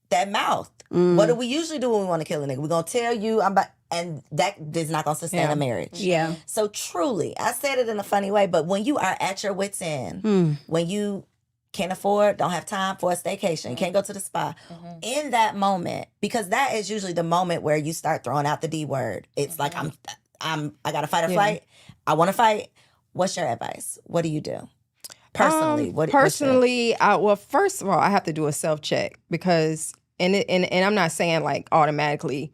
that mouth. What do we usually do when we want to kill a nigga? We're going to tell you, and that is not going to sustain a marriage.
Yeah.
So truly, I said it in a funny way, but when you are at your wit's end, when you can't afford, don't have time for a staycation, can't go to the spa, in that moment, because that is usually the moment where you start throwing out the D word. It's like, I got to fight or flight. I want to fight. What's your advice? What do you do? Personally,
well, first of all, I have to do a self-check because, and I'm not saying like automatically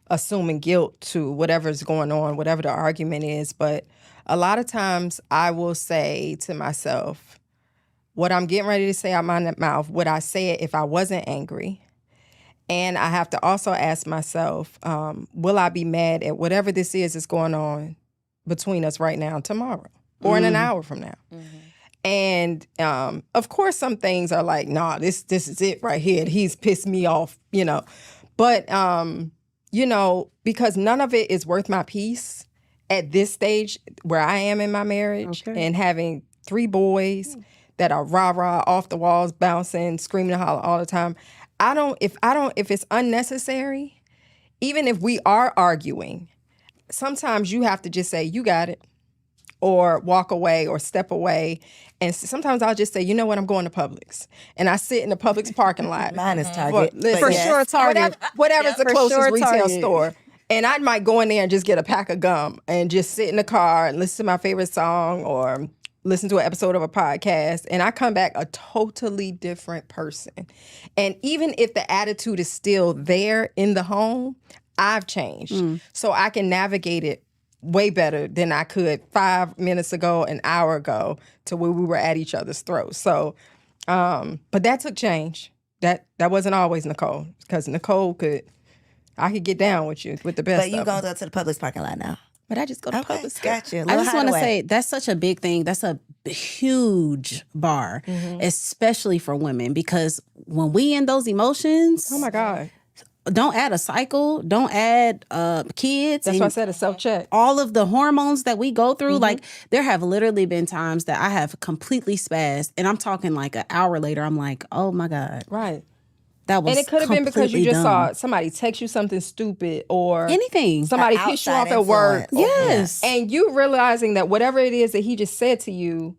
assuming guilt to whatever's going on, whatever the argument is, but a lot of times I will say to myself, what I'm getting ready to say out my mouth, would I say it if I wasn't angry? And I have to also ask myself, will I be mad at whatever this is that's going on between us right now tomorrow or in an hour from now? And of course, some things are like, nah, this is it right here. He's pissed me off, you know. But, you know, because none of it is worth my peace at this stage where I am in my marriage and having 3 boys that are rah-rah, off the walls, bouncing, screaming and hollering all the time. If it's unnecessary, even if we are arguing, sometimes you have to just say, you got it. or walk away or step away. And sometimes I'll just say, you know what, I'm going to Publix. And I sit in the Publix parking lot.
Mine is Target.
Listen,
but
For
yes.
sure, Target.
Whatever's the
For
closest
sure,
retail
Target.
store. And I might go in there and just get a pack of gum and just sit in the car and listen to my favorite song or listen to an episode of a podcast. And I come back a totally different person. And even if the attitude is still there in the home, I've changed. So I can navigate it way better than I could 5 minutes ago, an hour ago, to where we were at each other's throats. So, but that took change. That wasn't always Nicole, because I could get down with you with the best.
But you
of
gonna
them.
go to the Publix parking lot now?
But I just go to
Okay,
Publix.
got you.
I just want to say that's such a big thing. That's a huge bar, especially for women, because when we in those emotions,
Oh my God.
don't add a cycle, don't add kids.
That's
and
why I said a self-check.
all of the hormones that we go through. Like, there have literally been times that I have completely spazzed, and I'm talking like an hour later, I'm like, oh my God,
Right.
that was
And it could have been because you
completely
just
dumb.
saw somebody text you something stupid or
anything.
somebody
An
pissed you
outside
off at work.
influence.
Yes.
And you realizing that whatever it is that he just said to you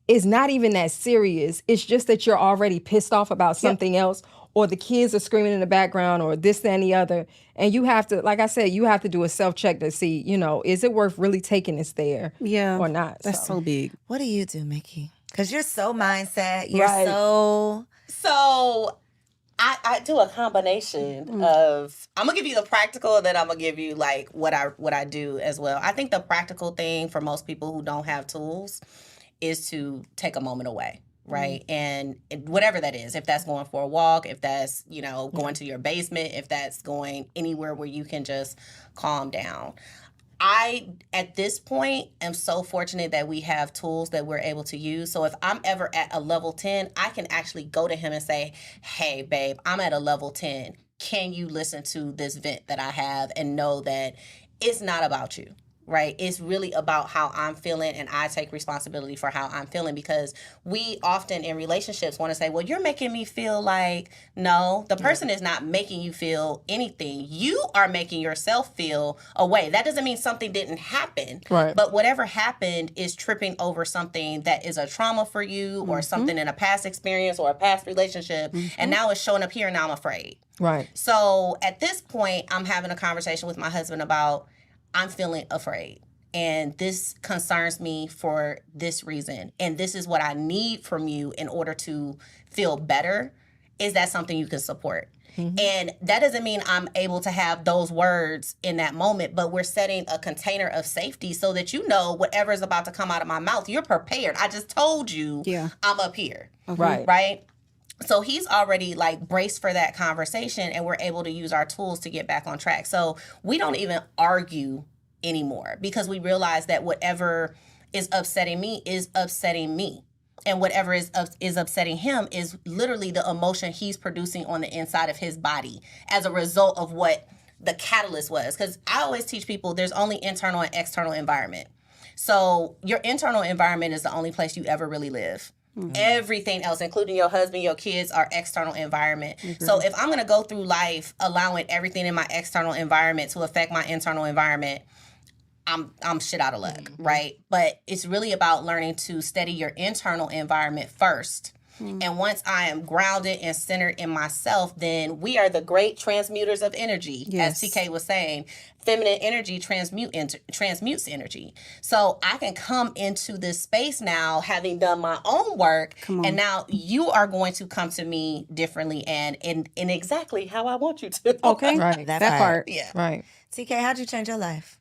is not even that serious. It's just that you're already pissed off about something else, or the kids are screaming in the background, or this, that, and the other. And you have to, like I said, you have to do a self-check to see, is it worth really taking this there
Yeah.
or not?
That's so big.
What do you do, Mickey? Because you're so mindset. You're
Right.
So I do a combination of, I'm gonna give you the practical, and then I'm gonna give you like what I do as well. I think the practical thing for most people who don't have tools is to take a moment away. Right. And whatever that is, if that's going for a walk, if that's, going to your basement, if that's going anywhere where you can just calm down. I, at this point, am so fortunate that we have tools that we're able to use. So if I'm ever at a level 10, I can actually go to him and say, hey, babe, I'm at a level 10. Can you listen to this vent that I have and know that it's not about you? Right? It's really about how I'm feeling, and I take responsibility for how I'm feeling, because we often in relationships want to say, well, you're making me feel like, no, the person is not making you feel anything. You are making yourself feel a way. That doesn't mean something didn't happen,
Right.
but whatever happened is tripping over something that is a trauma for you, or something in a past experience or a past relationship. And now it's showing up here, and now I'm afraid.
Right.
So at this point, I'm having a conversation with my husband about, I'm feeling afraid, and this concerns me for this reason, and this is what I need from you in order to feel better. Is that something you can support? And that doesn't mean I'm able to have those words in that moment, but we're setting a container of safety so that whatever is about to come out of my mouth, you're prepared. I just told you I'm up here.
Right.
Right? So he's already like braced for that conversation, and we're able to use our tools to get back on track. So we don't even argue anymore, because we realize that whatever is upsetting me is upsetting me. And whatever is upsetting him is literally the emotion he's producing on the inside of his body as a result of what the catalyst was. Because I always teach people there's only internal and external environment. So your internal environment is the only place you ever really live. Everything else, including your husband, your kids, are external environment. So if I'm going to go through life allowing everything in my external environment to affect my internal environment, I'm shit out of luck, right? But it's really about learning to steady your internal environment first. And once I am grounded and centered in myself, then we are the great transmuters of energy.
Yes.
As TK was saying, feminine energy transmutes energy. So I can come into this space now, having done my own work, and now you are going to come to me differently and in exactly how I want you to.
Okay.
Right.
That part.
Yeah.
Right.
TK, how'd you change your life?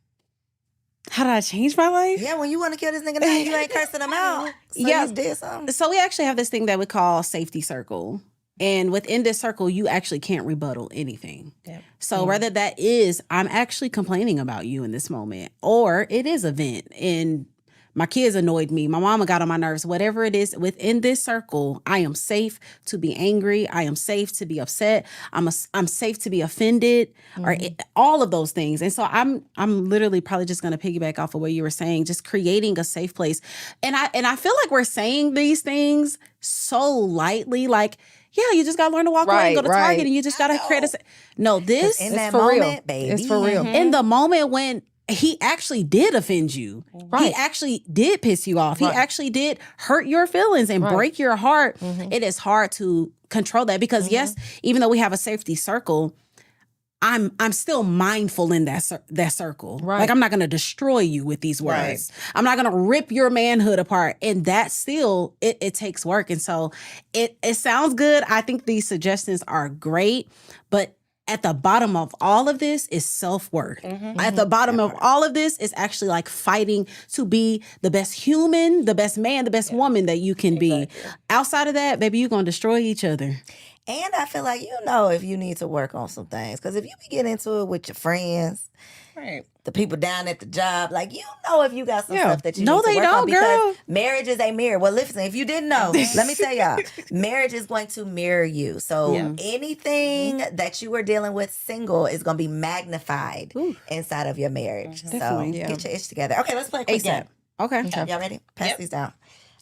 How did I change my life?
Yeah, when you want to kill this nigga now, you ain't cursing him out. So
Yeah.
you did something.
So we actually have this thing that we call safety circle. And within this circle, you actually can't rebuttal anything.
Yep.
So whether that is, I'm actually complaining about you in this moment, or it is a vent and my kids annoyed me, my mama got on my nerves, whatever it is, within this circle, I am safe to be angry. I am safe to be upset. I'm safe to be offended, or all of those things. And so I'm literally probably just going to piggyback off of what you were saying, just creating a safe place. And I feel like we're saying these things so lightly, like, yeah, you just got to learn to walk away and go to Target, and you just got to create a... No, this
In
It's
that
for real.
moment, baby.
It's for real.
in the moment when he actually did offend you.
Right.
He actually did piss you off.
Right.
He actually did hurt your feelings and
Right.
break your heart. It is hard to control that because yes, even though we have a safety circle, I'm still mindful in that circle.
Right.
Like I'm not going to destroy you with these words.
Right.
I'm not going to rip your manhood apart. And that still it takes work. And so it sounds good. I think these suggestions are great, but at the bottom of all of this is self-worth. At the bottom of all of this is actually like fighting to be the best human, the best man, the best woman that you can be. Outside of that, baby, you're going to destroy each other.
And I feel like you know if you need to work on some things. Because if you be getting into it with your friends,
Right.
the people down at the job, like you know if you got some
Yeah.
stuff that you
No,
need to
they
work on
don't,
because
girl.
marriage is a mirror. Well, listen, if you didn't know, let me tell y'all, marriage is going to mirror you. So anything that you are dealing with single is going to be magnified inside of your marriage. So
Definitely.
Yeah.
get your itch together. Okay, let's play a quick game.
Okay.
Y'all ready? Pass
Yep.
these down.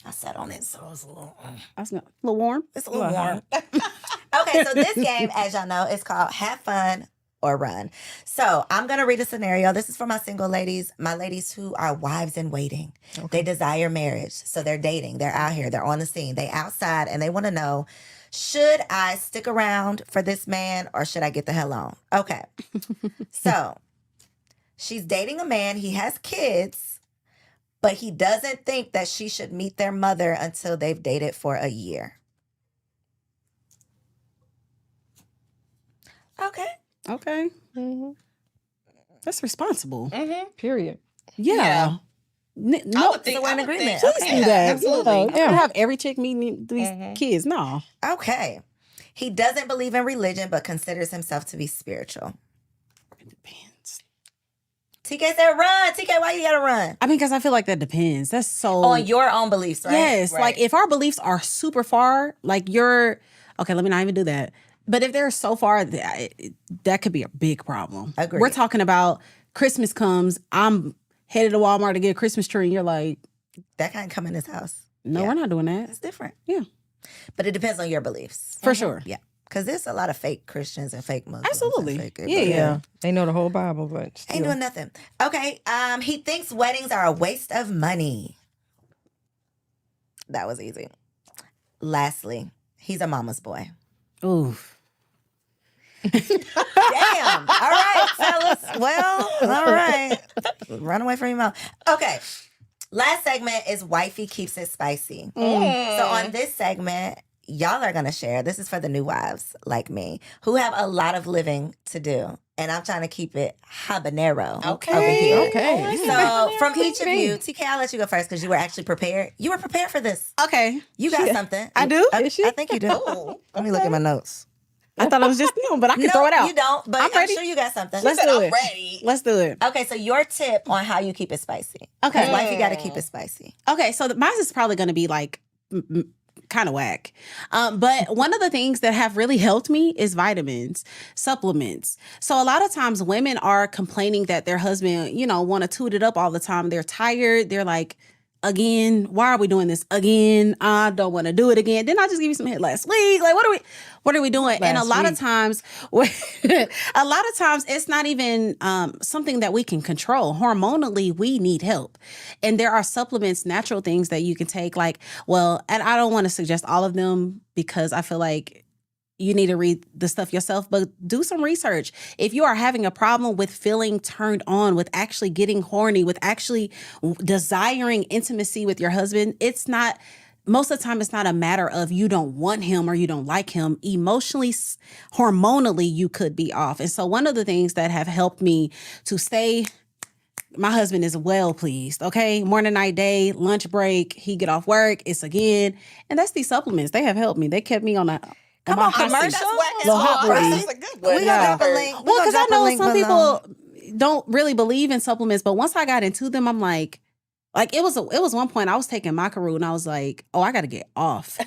I sat on it, so it's a little.
That's not, a little warm.
It's a little warm. Okay, so this game, as y'all know, is called Have Fun or Run. So I'm going to read a scenario. This is for my single ladies, my ladies who are wives in waiting. They desire marriage. So they're dating. They're out here. They're on the scene. They outside and they want to know, should I stick around for this man or should I get the hell on? Okay. So she's dating a man. He has kids, but he doesn't think that she should meet their mother until they've dated for a year. Okay.
Okay. That's responsible.
Period.
Yeah.
I
No,
would think,
so we're in
I would
agreement.
think-
please
Okay.
do that.
Absolutely.
Yeah. Have every chick meeting these kids. No.
Okay. He doesn't believe in religion, but considers himself to be spiritual.
It depends.
TK said run. TK, why you gotta run?
I mean, because I feel like that depends. That's so.
On your own beliefs, right?
Yes.
Right.
Like if our beliefs are super far, like you're. Okay, let me not even do that. But if they're so far, that could be a big problem.
Agreed.
We're talking about Christmas comes. I'm headed to Walmart to get a Christmas tree, and you're like,
That can't come in his house.
no,
Yeah.
we're not doing that.
It's different.
Yeah.
But it depends on your beliefs.
For sure.
Yeah. Because there's a lot of fake Christians and fake Muslims. and
Absolutely.
fake-
Yeah, yeah.
They know the whole Bible, but
Ain't
still.
doing nothing. Okay. He thinks weddings are a waste of money. That was easy. Lastly, he's a mama's boy.
Oof.
Damn. All right, fellas. Well, all right. Run away from your mom. Okay. Last segment is Wifey Keeps It Spicy. So on this segment, y'all are going to share. This is for the new wives like me who have a lot of living to do. And I'm trying to keep it habanero over here.
Okay.
So from each of you, TK, I'll let you go first because you were actually prepared. You were prepared for this.
Okay.
You got something.
I do?
I,
Is she?
I think you do. Let me look at my notes.
I thought it was just no, but I can
No,
throw it out.
you don't, but
I'm
I'm
ready.
sure you got something.
Let's
said,
do
"I'm
it.
ready."
Let's do it.
Okay, so your tip on how you keep it spicy.
Okay.
Because wifey got to keep it spicy.
Okay, so mine is probably going to be like kind of whack. But one of the things that have really helped me is vitamins, supplements. So a lot of times women are complaining that their husband, want to toot it up all the time. They're tired. They're like, again, why are we doing this again? I don't want to do it again. Didn't I just give you some head last week? Like, what are we doing? And a
Last
lot of
week.
times, it's not even something that we can control. Hormonally, we need help. And there are supplements, natural things that you can take. Like, and I don't want to suggest all of them because I feel like you need to read the stuff yourself, but do some research. If you are having a problem with feeling turned on, with actually getting horny, with actually desiring intimacy with your husband, most of the time, it's not a matter of you don't want him or you don't like him. Emotionally, hormonally, you could be off. And so one of the things that have helped me to stay, my husband is well pleased, okay? Morning, night, day, lunch break, he get off work, it's again. And that's these supplements. They have helped me. They kept me on a
Come
my
on,
hot seat.
commercial?
Little hot booty.
That's a good one.
We gonna drop a link.
Well, because I know some
below.
people don't really believe in supplements, but once I got into them, I'm like it was one point I was taking Macaru and I was like, oh, I got to get off.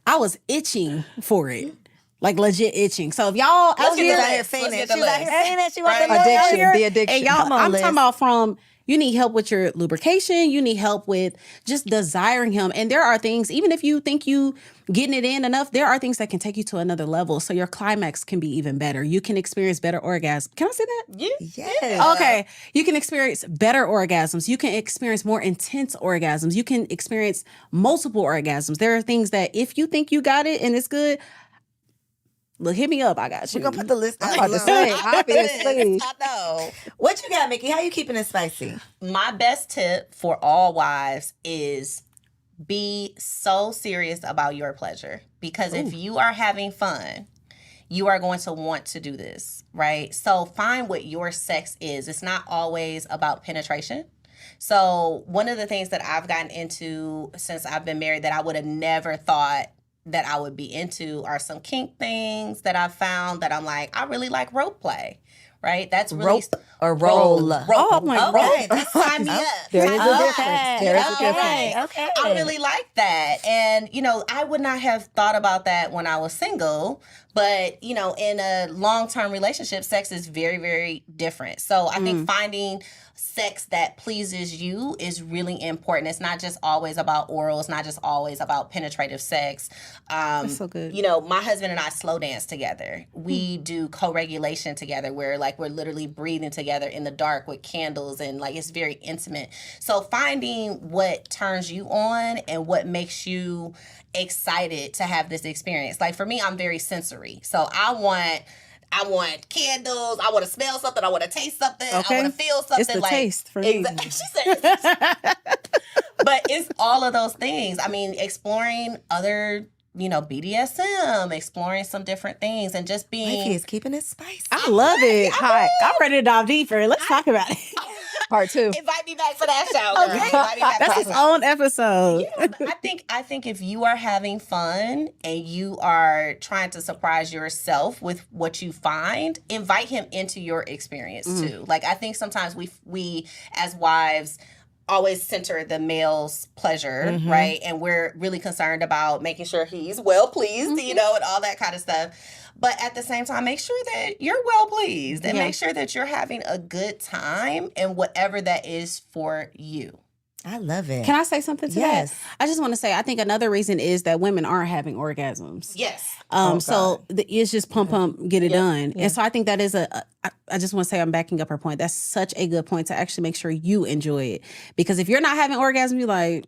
I was itching for it. Like legit itching. So if y'all out
She was
here,
out here fainting.
Let's
She
get
was
the
out here
list.
fainting. She was
Right.
out
Addiction,
here.
the addiction.
and y'all,
Come on,
I'm
Liz.
talking about from You need help with your lubrication. You need help with just desiring him. And there are things, even if you think you getting it in enough, there are things that can take you to another level. So your climax can be even better. You can experience better orgasms. Can I say that?
Yes.
Okay. You can experience better orgasms. You can experience more intense orgasms. You can experience multiple orgasms. There are things that if you think you got it and it's good, look, hit me up. I got you.
We're gonna put the list
I'm
out
about to
below.
say, obviously.
I know.
What you got, Mickey? How you keeping it spicy?
My best tip for all wives is be so serious about your pleasure, because if you are having fun, you are going to want to do this, right? So find what your sex is. It's not always about penetration. So one of the things that I've gotten into since I've been married that I would have never thought that I would be into are some kink things that I've found that I'm like, I really like rope play, right? That's really
Rope or roll?
Oh, my
Okay,
God.
that's
Sign me up.
There is a
Sign me
difference.
up.
There is a
Okay.
difference.
Okay.
I really like that. And, I would not have thought about that when I was single. But, in a long-term relationship, sex is very, very different. So I think finding sex that pleases you is really important. It's not just always about oral. It's not just always about penetrative sex.
That's so good.
My husband and I slow dance together. We do co-regulation together where we're literally breathing together in the dark with candles and it's very intimate. So finding what turns you on and what makes you excited to have this experience. For me, I'm very sensory. So I want candles. I want to smell something. I want to taste something.
Okay.
I want to feel something.
It's the taste for me.
Exactly. She said, but it's all of those things. I mean, exploring other, BDSM, exploring some different things, and just
Wifey
being.
is keeping it spicy.
I love it. Hi. I'm ready to dive deeper. Let's talk about it.
Part 2.
Invite me back for that show. Girl. Invite me back
That's
for
its
that show.
own episode.
Yeah, but I think if you are having fun and you are trying to surprise yourself with what you find, invite him into your experience too. I think sometimes we as wives always center the male's pleasure, right? And we're really concerned about making sure he's well pleased, and all that kind of stuff. But at the same time, make sure that you're well pleased and make sure that you're having a good time in whatever that is for you.
I love it.
Can I say something to
Yes.
that? I just want to say, I think another reason is that women aren't having orgasms.
Yes.
So it's just pump, get it done. And so I think that is I just want to say I'm backing up her point. That's such a good point to actually make sure you enjoy it. Because if you're not having orgasm, you're like,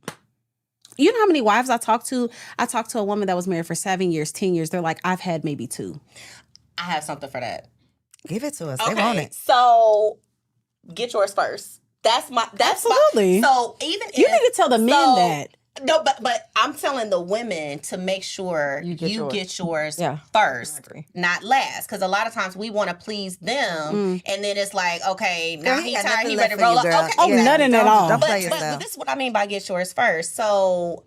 you know how many wives I talked to? I talked to a woman that was married for 7 years, 10 years. They're like, I've had maybe 2.
I have something for that.
Give it to us. They want it.
So get yours first. That's
Absolutely.
So even
You
if,
need to tell the men that.
No, but I'm telling the women to make sure you get yours
Yeah,
first,
I agree.
not last. Because a lot of times we want to please them, and then it's like, okay, now
Girl, he
he
got
tired,
nothing
he
left
ready to
for you,
roll up.
girl.
Okay,
Oh, nothing at all.
Don't play
but
yourself.
this is what I mean by get yours first. So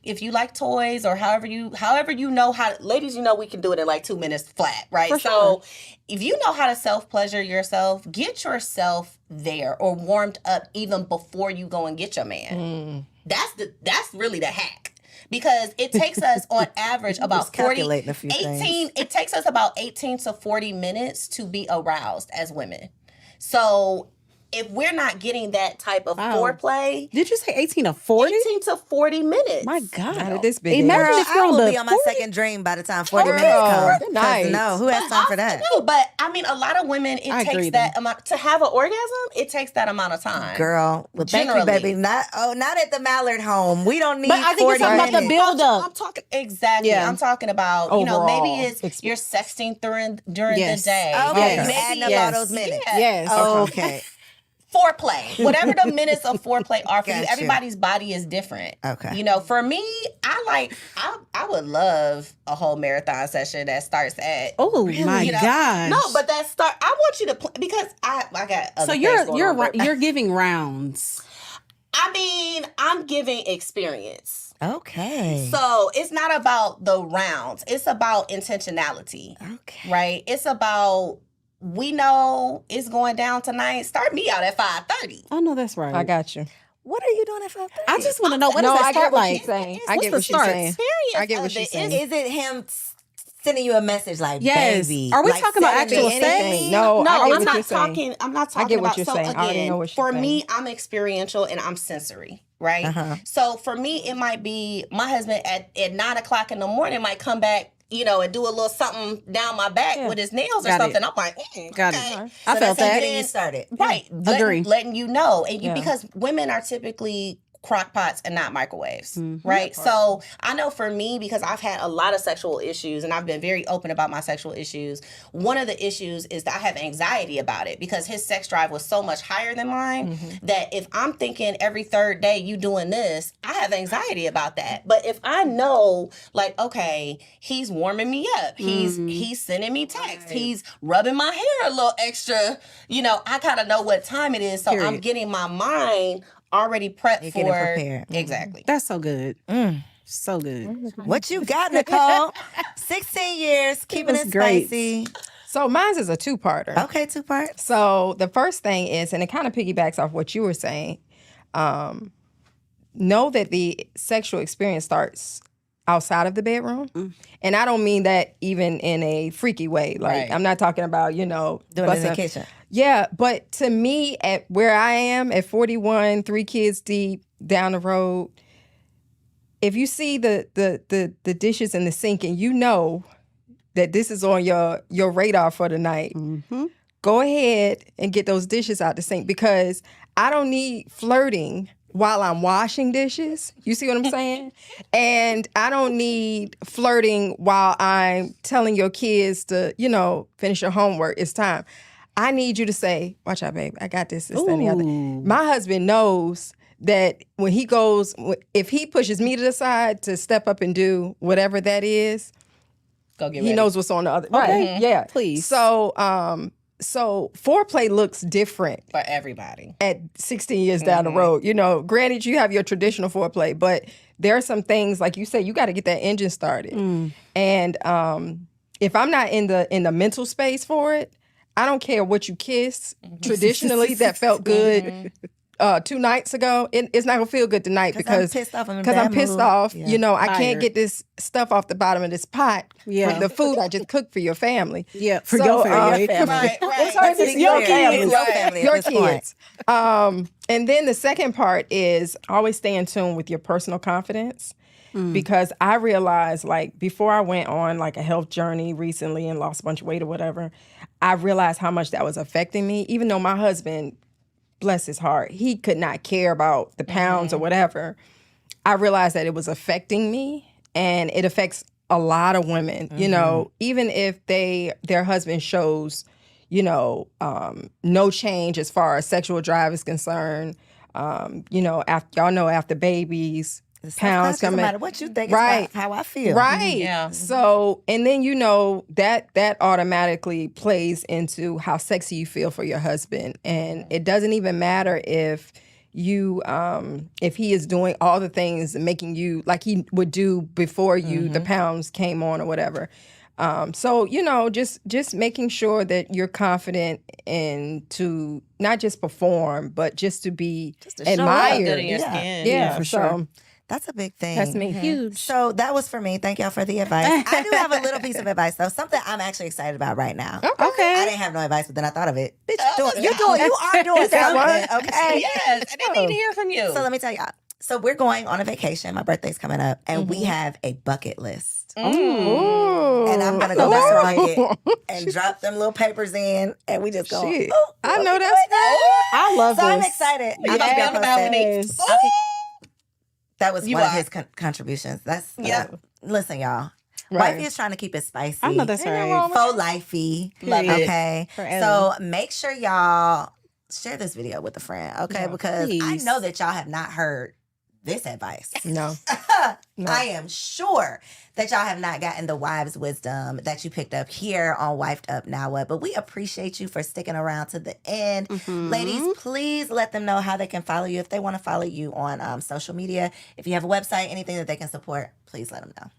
if you like toys or however you know how, ladies, we can do it in 2 minutes flat, right?
For
So if you know how to self-pleasure yourself, get yourself there or warmed up even before you go and get your man. That's really the hack. Because it takes us on average about 40,
calculating a few
18,
things.
it takes us about 18 to 40 minutes to be aroused as women. So if we're not getting that type of foreplay,
Did you say 18 to 40?
18 to 40 minutes.
My God.
Not at this big
Imagine
Girl,
if
I
you're on
will
the
be on my
40.
second dream by the time 40
Girl,
minutes come.
good night.
'Cause no, who has time for that?
No, but I mean, a lot of women, it
I agree,
takes that amount to have an orgasm. It takes that amount of time.
Girl, well, thank you,
Generally.
baby. Not at the Mallard home. We don't need
But I think
40
it's talking about the
minutes.
build
I'm
up.
talking exactly.
Yeah.
I'm talking about
Overall
maybe it's you're sexting during
Yes.
the day.
Okay,
Yes.
you adding up
Yes.
all those minutes.
Yeah.
Yes.
Okay.
Foreplay, whatever the minutes of foreplay are for you,
Gotcha.
everybody's body is different.
Okay.
For me, I would love a whole marathon session that starts at.
Oh my gosh.
No, but that start. I want you to because I got. Other
so
things
you're
going
you're
on, but-
you're giving rounds.
I mean, I'm giving experience.
Okay.
So it's not about the rounds. It's about intentionality,
Okay.
right? It's about we know it's going down tonight. Start me out at 5:30.
I know that's right.
I got you.
What are you doing at 5:30?
I just want to know what
No,
does that
I get
start
what
like?
she's saying. I
What's
get
the
what she's
start?
saying.
Experience
I get what
of
she's
it
saying.
is-
Is it him sending you a message like,
Yes.
baby.
Are we
like,
talking about
sending me
actual sex?
anything.
No,
No,
I get
I'm
what you're
not
saying.
talking. I'm not
I
talking
get what
about.
you're
So
saying. I already
again,
know what you're
for
saying.
me, I'm experiential and I'm sensory, right?
Uh-huh.
So for me, it might be my husband at 9:00 in the morning might come back, and do a little something down my back with his nails or
Got it.
something. I'm like,
Got it.
okay.
I
So
felt
that's
that.
getting you started.
Right.
Agree.
Letting you know. And
Yeah.
because women are typically crock pots and not microwaves,
Mm-hmm.
right? So I know for me, because I've had a lot of sexual issues and I've been very open about my sexual issues, one of the issues is that I have anxiety about it because his sex drive was so much higher than mine that if I'm thinking every third day you doing this, I have anxiety about that. But if I know, like, okay, he's warming me up, he's sending me texts, he's rubbing my hair a little extra, I kind of know what time it is, so I'm
Period.
getting my mind already prepped
You're
for
getting prepared.
exactly.
That's so good. So good.
What you got, Nicole? 16 years, keeping
was
it
great.
spicy.
So mine's is a two-parter.
Okay, 2 parts.
So the first thing is, and it kind of piggybacks off what you were saying, know that the sexual experience starts outside of the bedroom. And I don't mean that even in a freaky way. Like,
Right.
I'm not talking about,
Doing it in the
busting-
kitchen.
Yeah, but to me, at where I am, at 41, 3 kids deep, down the road, if you see the dishes in the sink and you know that this is on your radar for the night, go ahead and get those dishes out the sink, because I don't need flirting while I'm washing dishes. You see what I'm saying? And I don't need flirting while I'm telling your kids to, finish your homework. It's time. I need you to say, watch out, babe. I got this, that, and the other. My husband knows that when he goes, if he pushes me to the side to step up and do whatever that is,
Go get
he
ready.
knows what's on the other. Right. Yeah.
Please.
So, so foreplay looks different
for everybody.
at 16 years down the road. Granted, you have your traditional foreplay, but there are some things, like you said, you got to get that engine started. And if I'm not in the mental space for it, I don't care what you kiss. Traditionally, that felt good 2 nights ago. It's not gonna feel good tonight because
I'm pissed off. I'm in a
because I'm
bad
pissed
mood.
off.
Yeah.
I can't
Tired.
get this stuff off the bottom of this pot
Yeah.
for the food I just cooked for your family.
Yeah, for
So,
your family.
Family.
Right, right.
Let's be
Your
clear.
kids.
It's your family at
Your
this point.
kids. And then the second part is always stay in tune with your personal confidence. Because I realized, like, before I went on like a health journey recently and lost a bunch of weight or whatever, I realized how much that was affecting me. Even though my husband, bless his heart, he could not care about the pounds or whatever. I realized that it was affecting me, and it affects a lot of women. Even if their husband shows, no change as far as sexual drive is concerned. After babies, pounds
Self-conscious no
coming.
matter what you think,
Right.
it's about how I feel.
Right.
Yeah.
So, and then that automatically plays into how sexy you feel for your husband. And it doesn't even matter if if he is doing all the things and making you like he would do before the pounds came on or whatever. So, just making sure that you're confident and to not just perform, but just to be
to show up.
admired.
Good in your
Yeah.
skin.
Yeah,
for
so
sure.
That's a big thing.
that's me.
Huge.
So that was for me. Thank y'all for the advice. I do have a little piece of advice though. Something I'm actually excited about right now. I
Okay.
didn't have no advice, but then I thought of it. Bitch, you are doing something. Okay.
Yes, and they need to hear from you.
So let me tell y'all. So we're going on a vacation. My birthday's coming up, and we have a bucket list.
Ooh.
And I'm gonna go back to Target and drop them little papers in, and we just go.
Shit.
"Oh,
I know
what we
that's
doing now?"
I love
So
this.
I'm excited.
You gonna be on the balcony.
Yes.
That was
You
one of
are.
his contributions. That's
Yeah.
Listen, y'all.
Right.
Wifey is trying to keep it spicy.
I know that's right.
Faux lifey.
Love it.
Okay.
Forever.
So make sure y'all share this video with a friend, okay?
Yeah.
Because I
Please.
know that y'all have not heard this advice.
No. No.
I am sure that y'all have not gotten the wives' wisdom that you picked up here on Wifed Up Now What. But we appreciate you for sticking around to the end. Ladies, please let them know how they can follow you if they want to follow you on social media. If you have a website, anything that they can support, please let them know.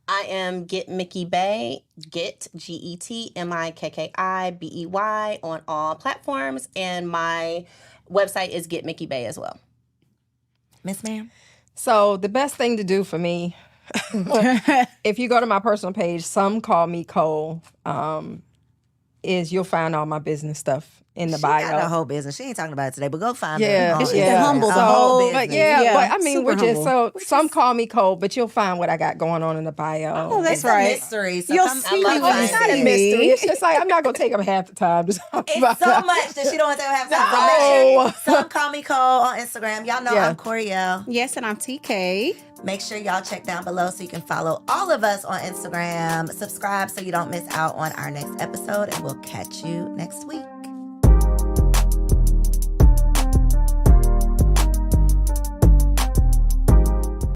I am Get Mickey Bay, Get GetMickibey on all platforms, and my website is Get Mickey Bay as well.
Miss Ma'am?
So the best thing to do for me if you go to my personal page, Some Call Me Cole, you'll find all my business stuff in the
She
bio.
got a whole business. She ain't talking about it today, but go find
Yeah,
her. on
She's
Instagram.
humble,
A
the
whole
whole-
But
business.
yeah, but I mean,
super
we're just
humble.
some call me Cole, but you'll find what I got going on in the bio.
Oh, that's
It's
right.
a mystery. So
You'll
come,
see
I love
when you
It's
finding
not a
see
it.
mystery.
me.
It's just like I'm not gonna take up half the time to talk about
It's so
that.
much that she don't have to have time. So
No.
make sure some call me Cole on Instagram. Y'all know
Yeah.
I'm Coriel.
Yes, and I'm TK.
Make sure y'all check down below so you can follow all of us on Instagram. Subscribe so you don't miss out on our next episode, and we'll catch you next week.